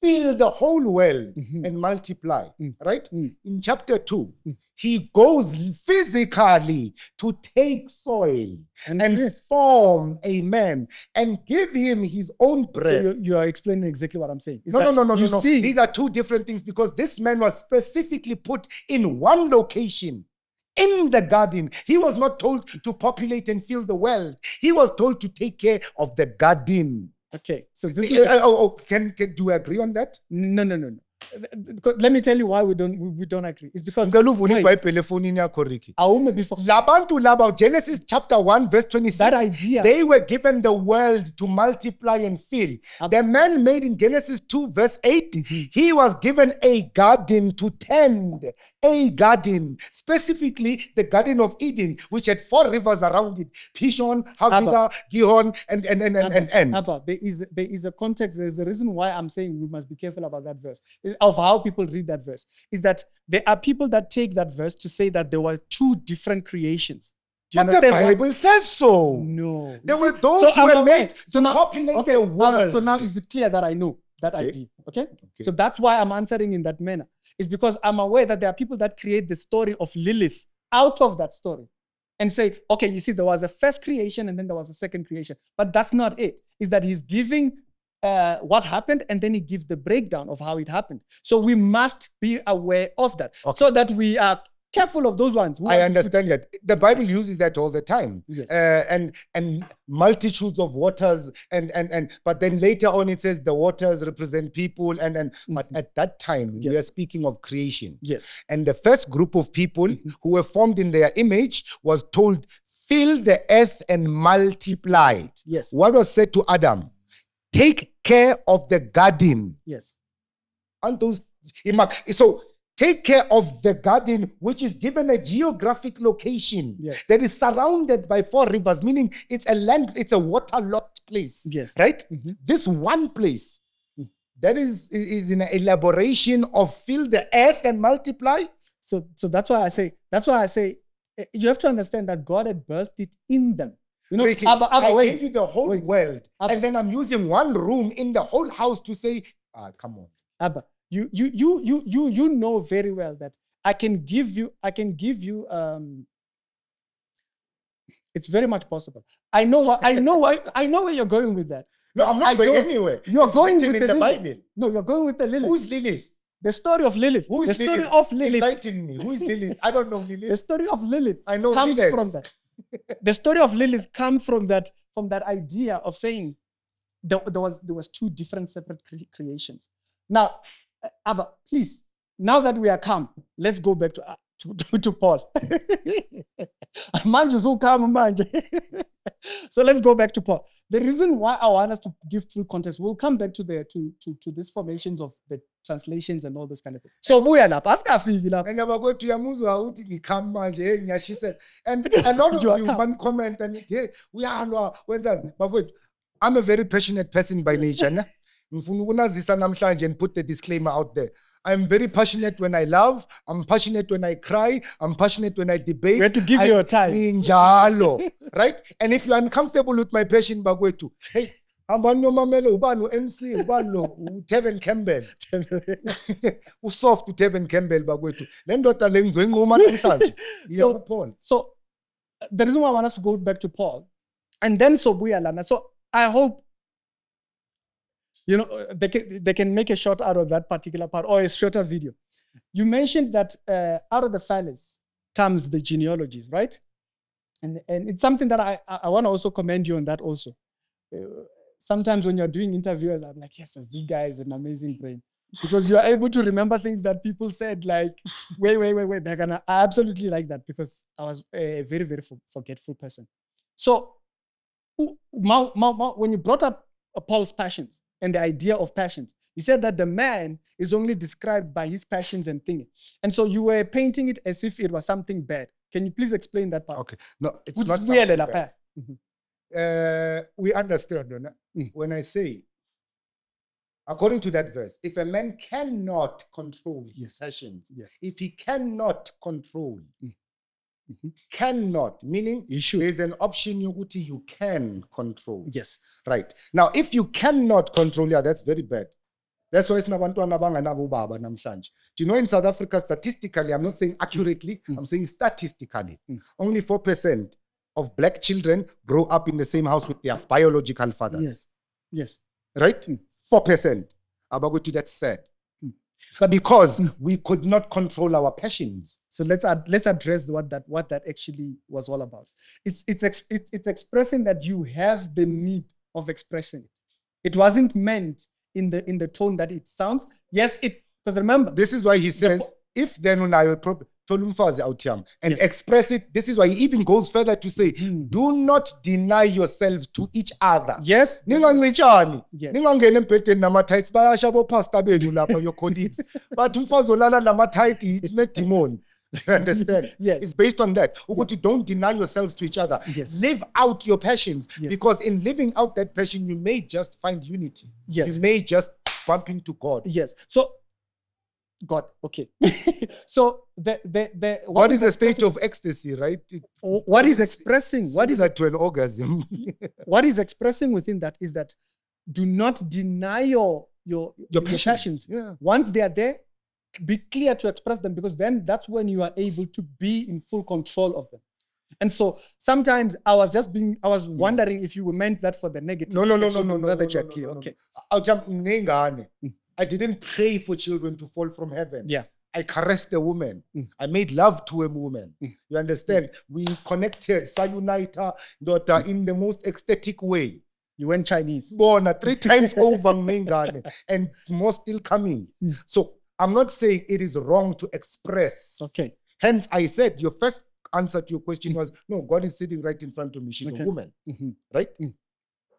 fill the whole world Mhm. and multiply, Mm. right? Mm. In chapter 2, Mm. he goes physically to take soil and yes. form a man and give him his own So breath. you are explaining exactly what I'm saying. Is No. that you see- These are two different things because this man was specifically put in one location. In the garden. He was not told to populate and fill the world. He was told to take care of the garden. Okay, so this is Do we agree on that? no. Let me tell you why we don't agree. It's because Ngaluvula wait, iBhayibheli efonini yakho, Ricky. awume before Labantu laba, Genesis chapter 1 verse 26, that idea. they were given the world to multiply and fill. The man made in Genesis 2 verse 8, Mhm. he was given a garden to tend a garden, specifically the Garden of Eden, which had 4 rivers around it: Pishon, Havila, Gihon, and. Abba, there is a context. There's a reason why I'm saying we must be careful about that verse, of how people read that verse. Is that there are people that take that verse to say that there were 2 different creations. Do you But the understand? Bible says so. No. There You were see, those who were made so to now, populate okay, the world. so now is it clear that I know that Okay. idea? Okay? So that's why I'm answering in that manner. It's because I'm aware that there are people that create the story of Lilith out of that story and say, okay, you see, there was a first creation and then there was a second creation. But that's not it. It's that he's giving what happened and then he gives the breakdown of how it happened. So we must be aware of that so that we are careful of those ones. I understand that. The Bible uses that all the time. Yes. And multitudes of waters but then later on it says the waters represent people but at that time we are speaking of creation. Yes. And the first group of people who were formed in their image was told, fill the earth and multiply. Yes. What was said to Adam? Take care of the garden. Yes. And those so take care of the garden, which is given a geographic location that is surrounded by 4 rivers, meaning it's a waterlogged place. Yes. Right? This one place that is in an elaboration of fill the earth and multiply. So that's why I say you have to understand that God had birthed it in them. You know, Abba, I wait. gave you the whole world, and then I'm using one room in the whole house to say, come on. Abba, you know very well that I can give you it's very much possible. I know where you're going with that. No, I'm not going anywhere. You're going with in the Bible. No, you're going with the Lilith. Who's Lilith? The story of Lilith. Who's the story Lilith? of Lilith. Enlighten me. Who is Lilith? I don't know Lilith. The story of Lilith I know comes Lilith. from that. The story of Lilith comes from that idea of saying there was 2 different separate creations. Now, Abba, please, now that we are calm, let's go back to Paul. So let's go back to Paul. The reason why I want us to give full context, we'll come back to these formations of the translations and all those kind of things. So we are up. Ask and a lot of you man comment and hey, we are I'm a very passionate person by nature. And put the disclaimer out there. I'm very passionate when I love. I'm passionate when I cry. I'm passionate when I debate. We have to give you a time. Right? And if you're uncomfortable with my passion, bagwetu, hey, ubanu MC, ubanu Tevin Campbell. Usoft to Tevin Campbell bagwetu. So the reason why I want us to go back to Paul, and then so I hope they can make a short out of that particular part or a shorter video. You mentioned that out of the phallus comes the genealogies, right? And it's something that I want to also commend you on that also. Sometimes when you're doing interviews, I'm like, yes, this guy is an amazing brain. Because you are able to remember things that people said like, way back. And I absolutely like that because I was a very, very forgetful person. So when you brought up Paul's passions, and the idea of passions. You said that the man is only described by his passions and things. And so you were painting it as if it was something bad. Can you please explain that part? Okay. No, it's not something bad. We understand when I say, according to that verse, if a man cannot control his passions, if he cannot control, cannot, meaning there's an option you can control. Yes. Right. Now, if you cannot control, that's very bad. That's why it's not namhlanje. Do you know in South Africa, statistically, I'm not saying accurately, I'm saying statistically, only 4% of black children grow up in the same house with their biological fathers. Yes. Right? 4%. Abagutu, that's sad. But because we could not control our passions. So let's address what that actually was all about. It's expressing that you have the need of expressing it. It wasn't meant in the tone that it sounds. Yes, because remember, this is why he says, if then thola umfazi awuthiyama, and express it. This is why he even goes further to say, do not deny yourselves to each other. Yes. Ningancintshani. Yes. Ningangena embhedeni nama-tights, bayasha abopastor benu lapha, your colleagues. But umfazi olala nama-tights, it's not demon. You understand? Yes. It's based on that. Ukuthi, don't deny yourselves to each other. Yes. Live out your passions. Yes. Because in living out that passion, you may just find unity. Yes. You may just bump into God. Yes. So, God, okay. So, What is a state of ecstasy, right? What is expressing? What is that to an orgasm? What is expressing within that is that do not deny your passions. Yeah. Once they are there, be clear to express them, because then that's when you are able to be in full control of them. And so sometimes I was wondering if you meant that for the negative. No. Okay. I'll jump nengane. I didn't pray for children to fall from heaven. Yeah. I caressed a woman. I made love to a woman. You understand? We connected, sayunita, daughter, in the most ecstatic way. You went Chinese. Born 3 times over, nengane, and more still coming. So I'm not saying it is wrong to express. Okay. Hence, I said your first answer to your question was, no, God is sitting right in front of me. She's a woman, right?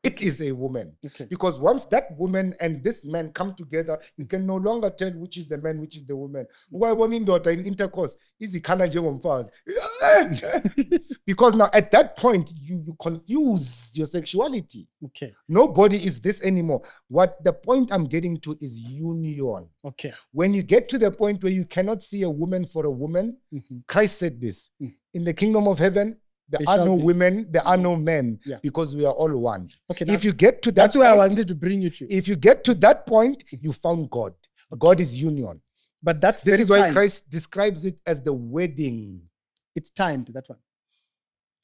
It is a woman. Okay. Because once that woman and this man come together, you can no longer tell which is the man, which is the woman. Why one in daughter in intercourse is the because now at that point you confuse your sexuality. Okay. Nobody is this anymore. What the point I'm getting to is union. Okay. When you get to the point where you cannot see a woman for a woman, Christ said this, in the kingdom of heaven, there are no women, there are no men, because we are all one. Okay, if you get to that that's where I wanted to bring you to. If you get to that point, you found God. God is union. But that's this very is why timed. Christ describes it as the wedding. It's timed, that one.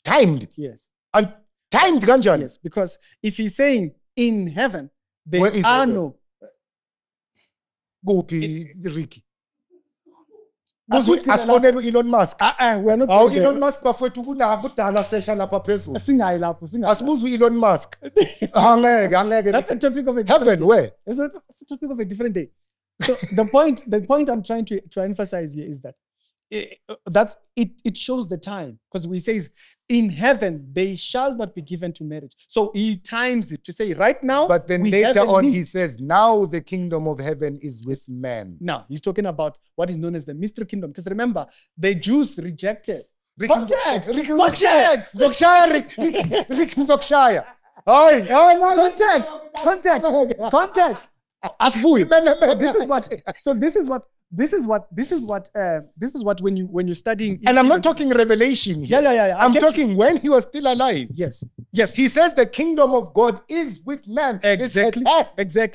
Timed? Yes. And timed, Ganjan? Yes, because if he's saying in heaven, there Where is are heaven? no. Gopi, Ricky. As for Elon Musk. We're not. Oh, Elon Musk bafethu kunakudala session lapha phezulu. Singayi lapho, singayi. Asibuzwe Elon Musk. Angeke. That's a topic of a heaven where? It's a topic of a different day. So the point I'm trying to emphasize here is that it shows the time, because we says in heaven they shall not be given to marriage. So he times it to say right now. But then later on he says now the kingdom of heaven is with man. Now he's talking about what is known as the mystery kingdom, because remember the Jews rejected. Context. This is what when you're studying. And I'm not talking revelation here. Yeah. I'm talking when he was still alive. Yes. He says the kingdom of God is with man. Exactly.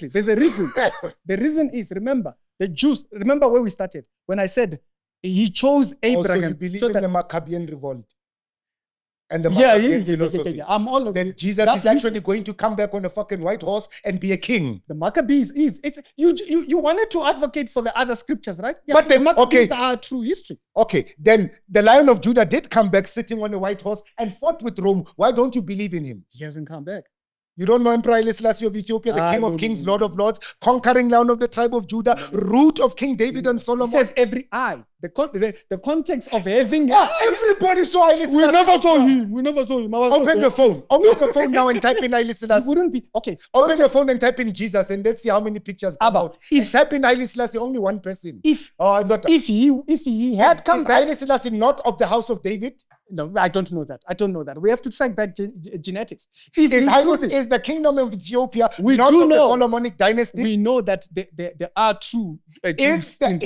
There's a reason. The reason is, remember, the Jews, remember where we started when I said he chose Abraham. Also, you believe in the Maccabean revolt and the Maccabean philosophy. Yeah. I'm all of then Jesus is actually going to come back on a fucking white horse and be a king. The Maccabees you wanted to advocate for the other scriptures, right? Yes, but the Maccabees are true history. Okay, then the Lion of Judah did come back sitting on a white horse and fought with Rome. Why don't you believe in him? He hasn't come back. You don't know Emperor Haile Selassie of Ethiopia, the King of Kings, Lord of Lords, conquering Lion of the tribe of Judah, root of King David and Solomon. He says every eye. The context of having. Everybody saw Haile Selassie. We never saw him. Open the phone. Open the phone now and type in Haile Selassie. Wouldn't be okay. Open the phone and type in Jesus and let's see how many pictures come Abba, out. If type in Haile Selassie, only one person. If he had come back, Haile Selassie not of the house of David? No, I don't know that. We have to track back genetics. Is the kingdom of Ethiopia we not do of know, the Solomonic dynasty? We know that there are true Is the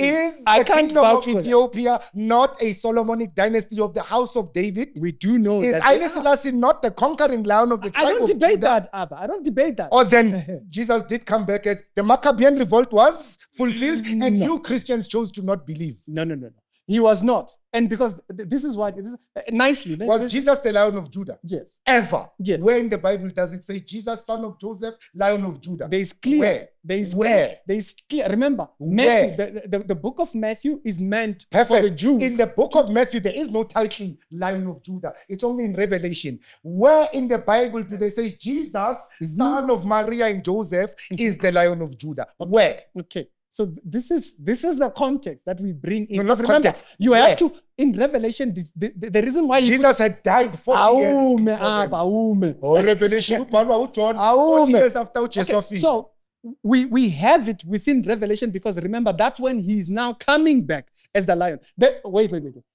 kingdom of Ethiopia not a Solomonic dynasty of the house of David? We do know is that. Is Haile Selassie not the conquering lion of the tribe of Judah? I don't debate that, Abba. I don't debate that. Or then Jesus did come back as the Maccabean revolt was fulfilled and you Christians chose to not believe. No. He was not. And because this is what nicely. Was Jesus the Lion of Judah? Yes. Ever? Yes. Where in the Bible does it say Jesus, son of Joseph, Lion of Judah? There is clear. Where? There is clear. Remember, Where? Matthew, the book of Matthew is meant Perfect. for the Jews. In the book of Matthew, there is no title Lion of Judah. It's only in Revelation. Where in the Bible do they say Jesus, son of Maria and Joseph, is the Lion of Judah? Where? Okay. So this is the context that we bring in. No, not Remember, context. you Where? have to, in Revelation, the reason why Jesus had died 40 years Aume, before Abba, them. aume. Oh, Revelation, John, 40 Aume. years after Jesus. Okay, so we have it within Revelation because remember, that's when he's now coming back as the lion. Wait.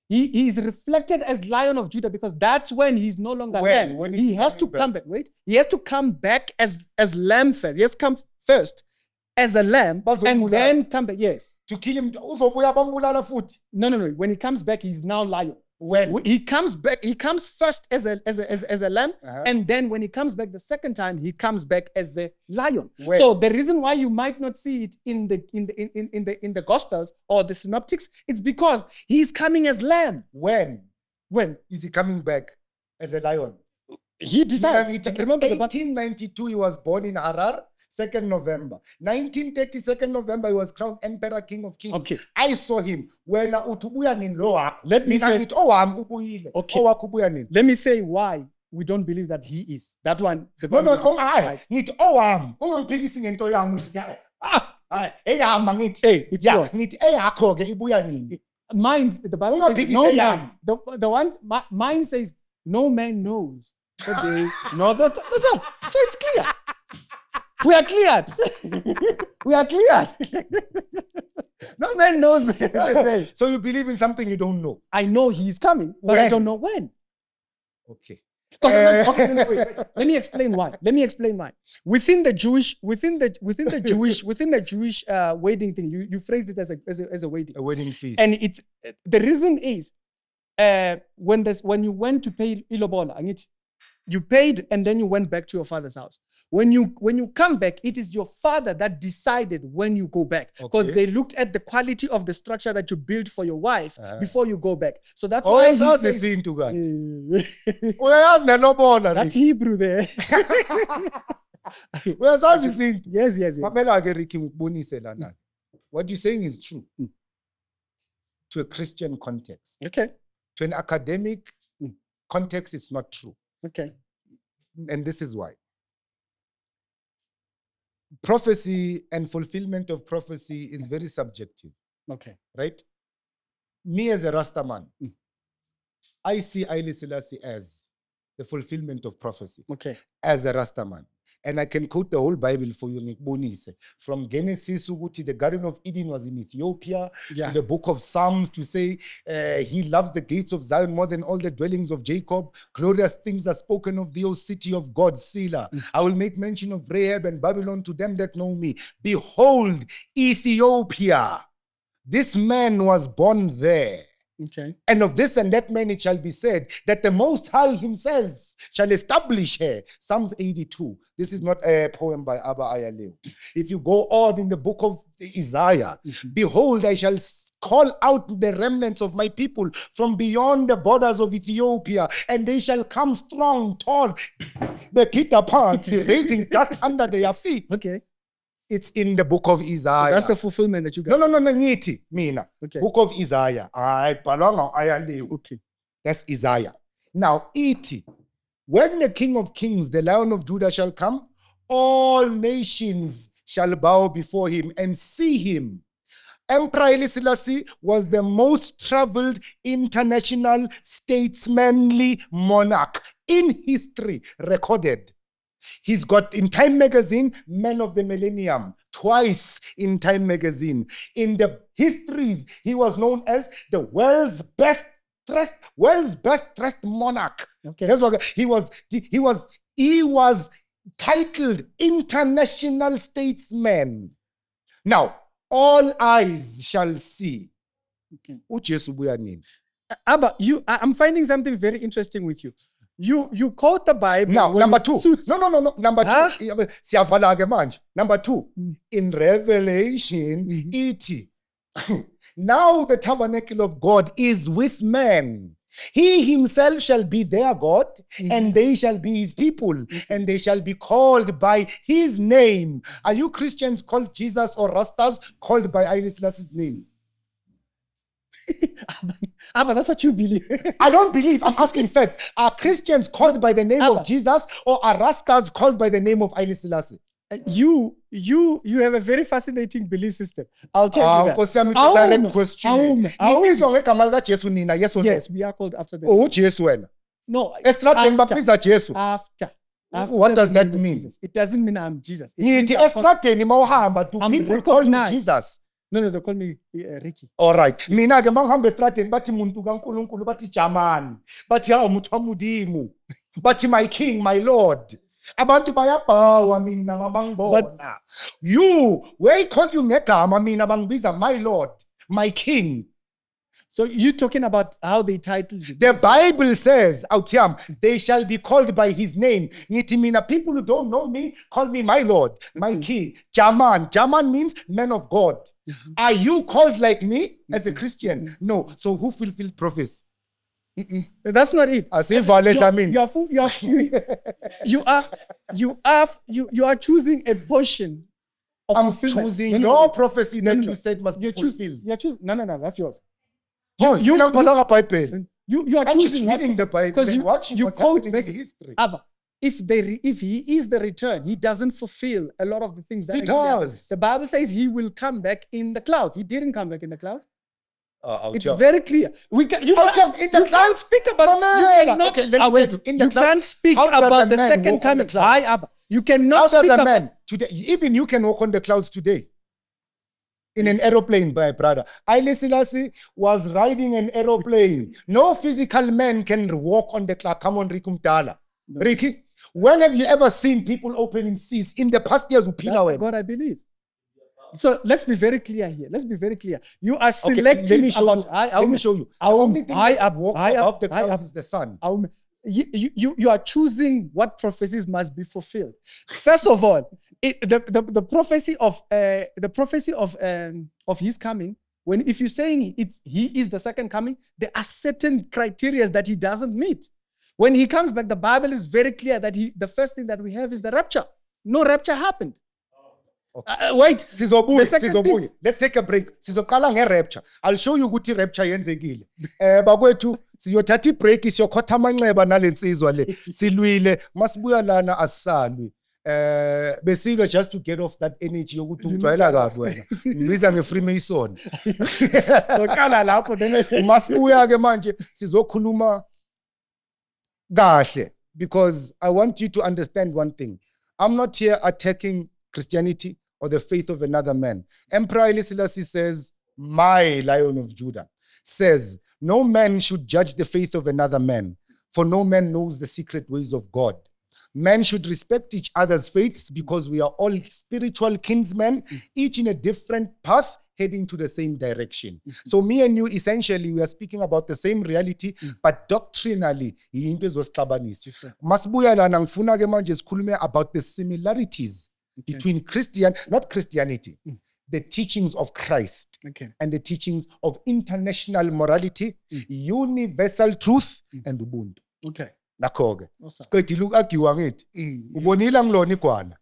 He is reflected as Lion of Judah because that's when he's no longer there. When is he he has to coming back? come back. Wait, he has to come back as lamb first. He has to come first as a lamb and Bazobulala. then come back. Yes. To kill him, uzobuya bambulala futhi. No. When he comes back, he's now lion. When? He comes back. He comes first as a lamb, Uh-huh. and then when he comes back the second time, he comes back as the lion. When? So the reason why you might not see it in the Gospels or the Synoptics, it's because he's coming as lamb. When When is he coming back as a lion? he decides. Remember the 1892, he was born in Harar, 2nd November. 1930, 2nd November, he was crowned Emperor King of Kings. Okay. I saw him. When utubuya nini lo wakho? Let me Mina say- ngithi owami ubuyile. Okay. Owakho ubuya nini? Let me say why we don't believe that he is that one. The No, Bible- hayi. Ngithi owami. Ungangiphikisi ngento yami. Hayi, eyami ngithi. Hey, it's Yeah, yours. ngithi eyakho ke ibuya nini? Mine, the Bible Unga says, phikise no man. yami. The one, mine says, no man knows the day, nor the sun. So it's clear. We are cleared. We are cleared. No man knows the day. So you believe in something you don't know. I know he's coming, but I When? don't know when. Okay. 'Cause I'm not talking- wait. Let me explain why. Within the Jewish wedding thing, you phrased it as a wedding. A wedding feast. And it's the reason is when you went to pay ilobola, angithi, you paid and then you went back to your father's house. When you come back, it is your father that decided when you go back because Okay. they looked at the quality of the structure that you built for your wife before you go back. So that's Oh, why he esazi says- izinto kanti. Uyayazi nelobola. that's Hebrew there. Uyazazi izinto. Yes. Mamela ke Ricky ngikubonise lana. What you're saying is true. To a Christian context. Okay. To an academic context, it's not true. Okay. And this is why. Prophecy and fulfillment of prophecy is very subjective, Okay. right? Me as a Rasta man, I see Haile Selassie as the fulfillment of prophecy, Okay. as a Rasta man. And I can quote the whole Bible for you, ngikubonise. From Genesis, ukuthi the Garden of Eden was in Ethiopia, Yeah. to the book of Psalms to say he loves the gates of Zion more than all the dwellings of Jacob. Glorious things are spoken of thee, O city of God, Selah. I will make mention of Rahab and Babylon to them that know me. Behold, Ethiopia. This man was born there. Okay. And of this and that man it shall be said that the Most High himself shall establish her. Psalms 82. This is not a poem by Abba Ayaleo. If you go on in the book of Isaiah, behold, I shall call out the remnants of my people from beyond the borders of Ethiopia, and they shall come strong, tall, the kita parts, raising dust under their feet. Okay. It's in the book of Isaiah. So that's the fulfillment that you got. No, ngithi, mina. Okay. Book of Isaiah. Ayibhalwanga Ayaleo. Okay. That's Isaiah. Now, iti. When the King of Kings, the Lion of Judah, shall come, all nations shall bow before him and see him. Emperor Haile Selassie was the most traveled international statesmanly monarch in history recorded. He's got in Time magazine, Man of the Millennium, twice in Time magazine. In the histories, he was known as the world's best dressed monarch. Okay. That's what he was titled international statesman. Now, all eyes shall see. Okay. uJesu ubuya nini? Abba, I'm finding something very interesting with you. You quote the Bible. Now, when number it two. suits- No. Number Huh? two. Siyavala ke manje. Number two. In Revelation, iti. Now the tabernacle of God is with man. He himself shall be their God, and they shall be his people, and they shall be called by his name. Are you Christians called Jesus or Rastas called by Haile Selassie's name? Abba, that's what you believe. I don't believe. I'm asking fact. Are Christians called by the name Abba. of Jesus, or are Rastas called by the name of Haile Selassie? You have a very fascinating belief system. I'll tell you that. Nkosi yami, it's a direct question. Awume. Nibizwa ngegama likaJesu nina, yes or no? Yes, we are called after the. uJesu wena. No. Estradeni bakubiza Jesu. After. What does the that name of mean? Jesus. It doesn't mean I'm Jesus. It means Ngithi I'm called- estradeni mawuhamba, do I'm people call you recognized. Jesus? No, they call me Ricky. All right. Mina ke mangihamba estradeni bathi muntu kaNkulunkulu, bathi Jamani, bathi hawu muntu wamudimu, bathi my king, my lord. Abantu bayabhawa mina mabangibona. You, we call you ngegama mina bangibiza my lord, my king. So you're talking about how they titled you. The Bible says, Autiam, they shall be called by his name. Ngithi mina, people who don't know me, call me my Lord, my king. Jaman. Jaman means man of God. Are you called like me as a Christian? No. So who fulfilled prophecy? That's not it. As if I mean. You are choosing a portion of I'm fulfillment. choosing your prophecy that you said must be You're fulfilled. No, that's yours. You you are Bible. You are I'm just choosing reading the Bible. because Watching you what's quote happening in verses. history. Abba, if he is the return, he doesn't fulfill a lot of the things that He actually happen. does. The Bible says he will come back in the clouds. He didn't come back in the clouds. It's Autiam. very clear. You Autiam, in the can't clouds. speak about Okay, let me tell you, in the you clouds, can't speak how does about a the man second walk on the coming. clouds? Hi, Abba. You How cannot does speak a about man today, even you can walk on the clouds today in an aeroplane, my brother. Haile Selassie was riding an aeroplane. No physical man can walk on the cloud. Come on, Ricky Mdala. Ricky, when have you ever seen people opening seas in the past years? That's the God I believe. So let's be very clear here. Let's be very clear. You are selective let me show about. you. Let me show you. The only thing that walks above the clouds is the sun. You are choosing what prophecies must be fulfilled. First of all, the prophecy of his coming. If you're saying he is the second coming, there are certain criteria that he doesn't meet. When he comes back, the Bible is very clear that the first thing that we have is the rapture. No rapture happened. Wait. Sizobuye. Let's take a break. Sizokala nge-rapture. I'll show you ukuthi rapture yenzekile. Bakwethu siyothatha i-break siyokhotha amanxeba nalensizwa le. Silwile masibuya lana asisalwi. Besilwe just to get off that energy yokuthi ujwayela kabi wena. Ngibiza nge-Freemason. So kala lapho then Masibuya ke manje sizokhuluma kahle, because I want you to understand one thing. I'm not here attacking Christianity or the faith of another man. Emperor Haile Selassie says, my Lion of Judah, says, no man should judge the faith of another man, for no man knows the secret ways of God. Men should respect each other's faiths because we are all spiritual kinsmen, each in a different path, heading to the same direction. So me and you, essentially, we are speaking about the same reality, but doctrinally, yinto ezosixabanisa. Masibuya lana ngifuna ke manje sikhulume about the similarities between not Christianity, the teachings of Christ and the teachings of international morality, universal truth, and ubuntu. Okay. Nakho-ke. Siqedile uku-argue ngithi. Ubonile angilona igwala.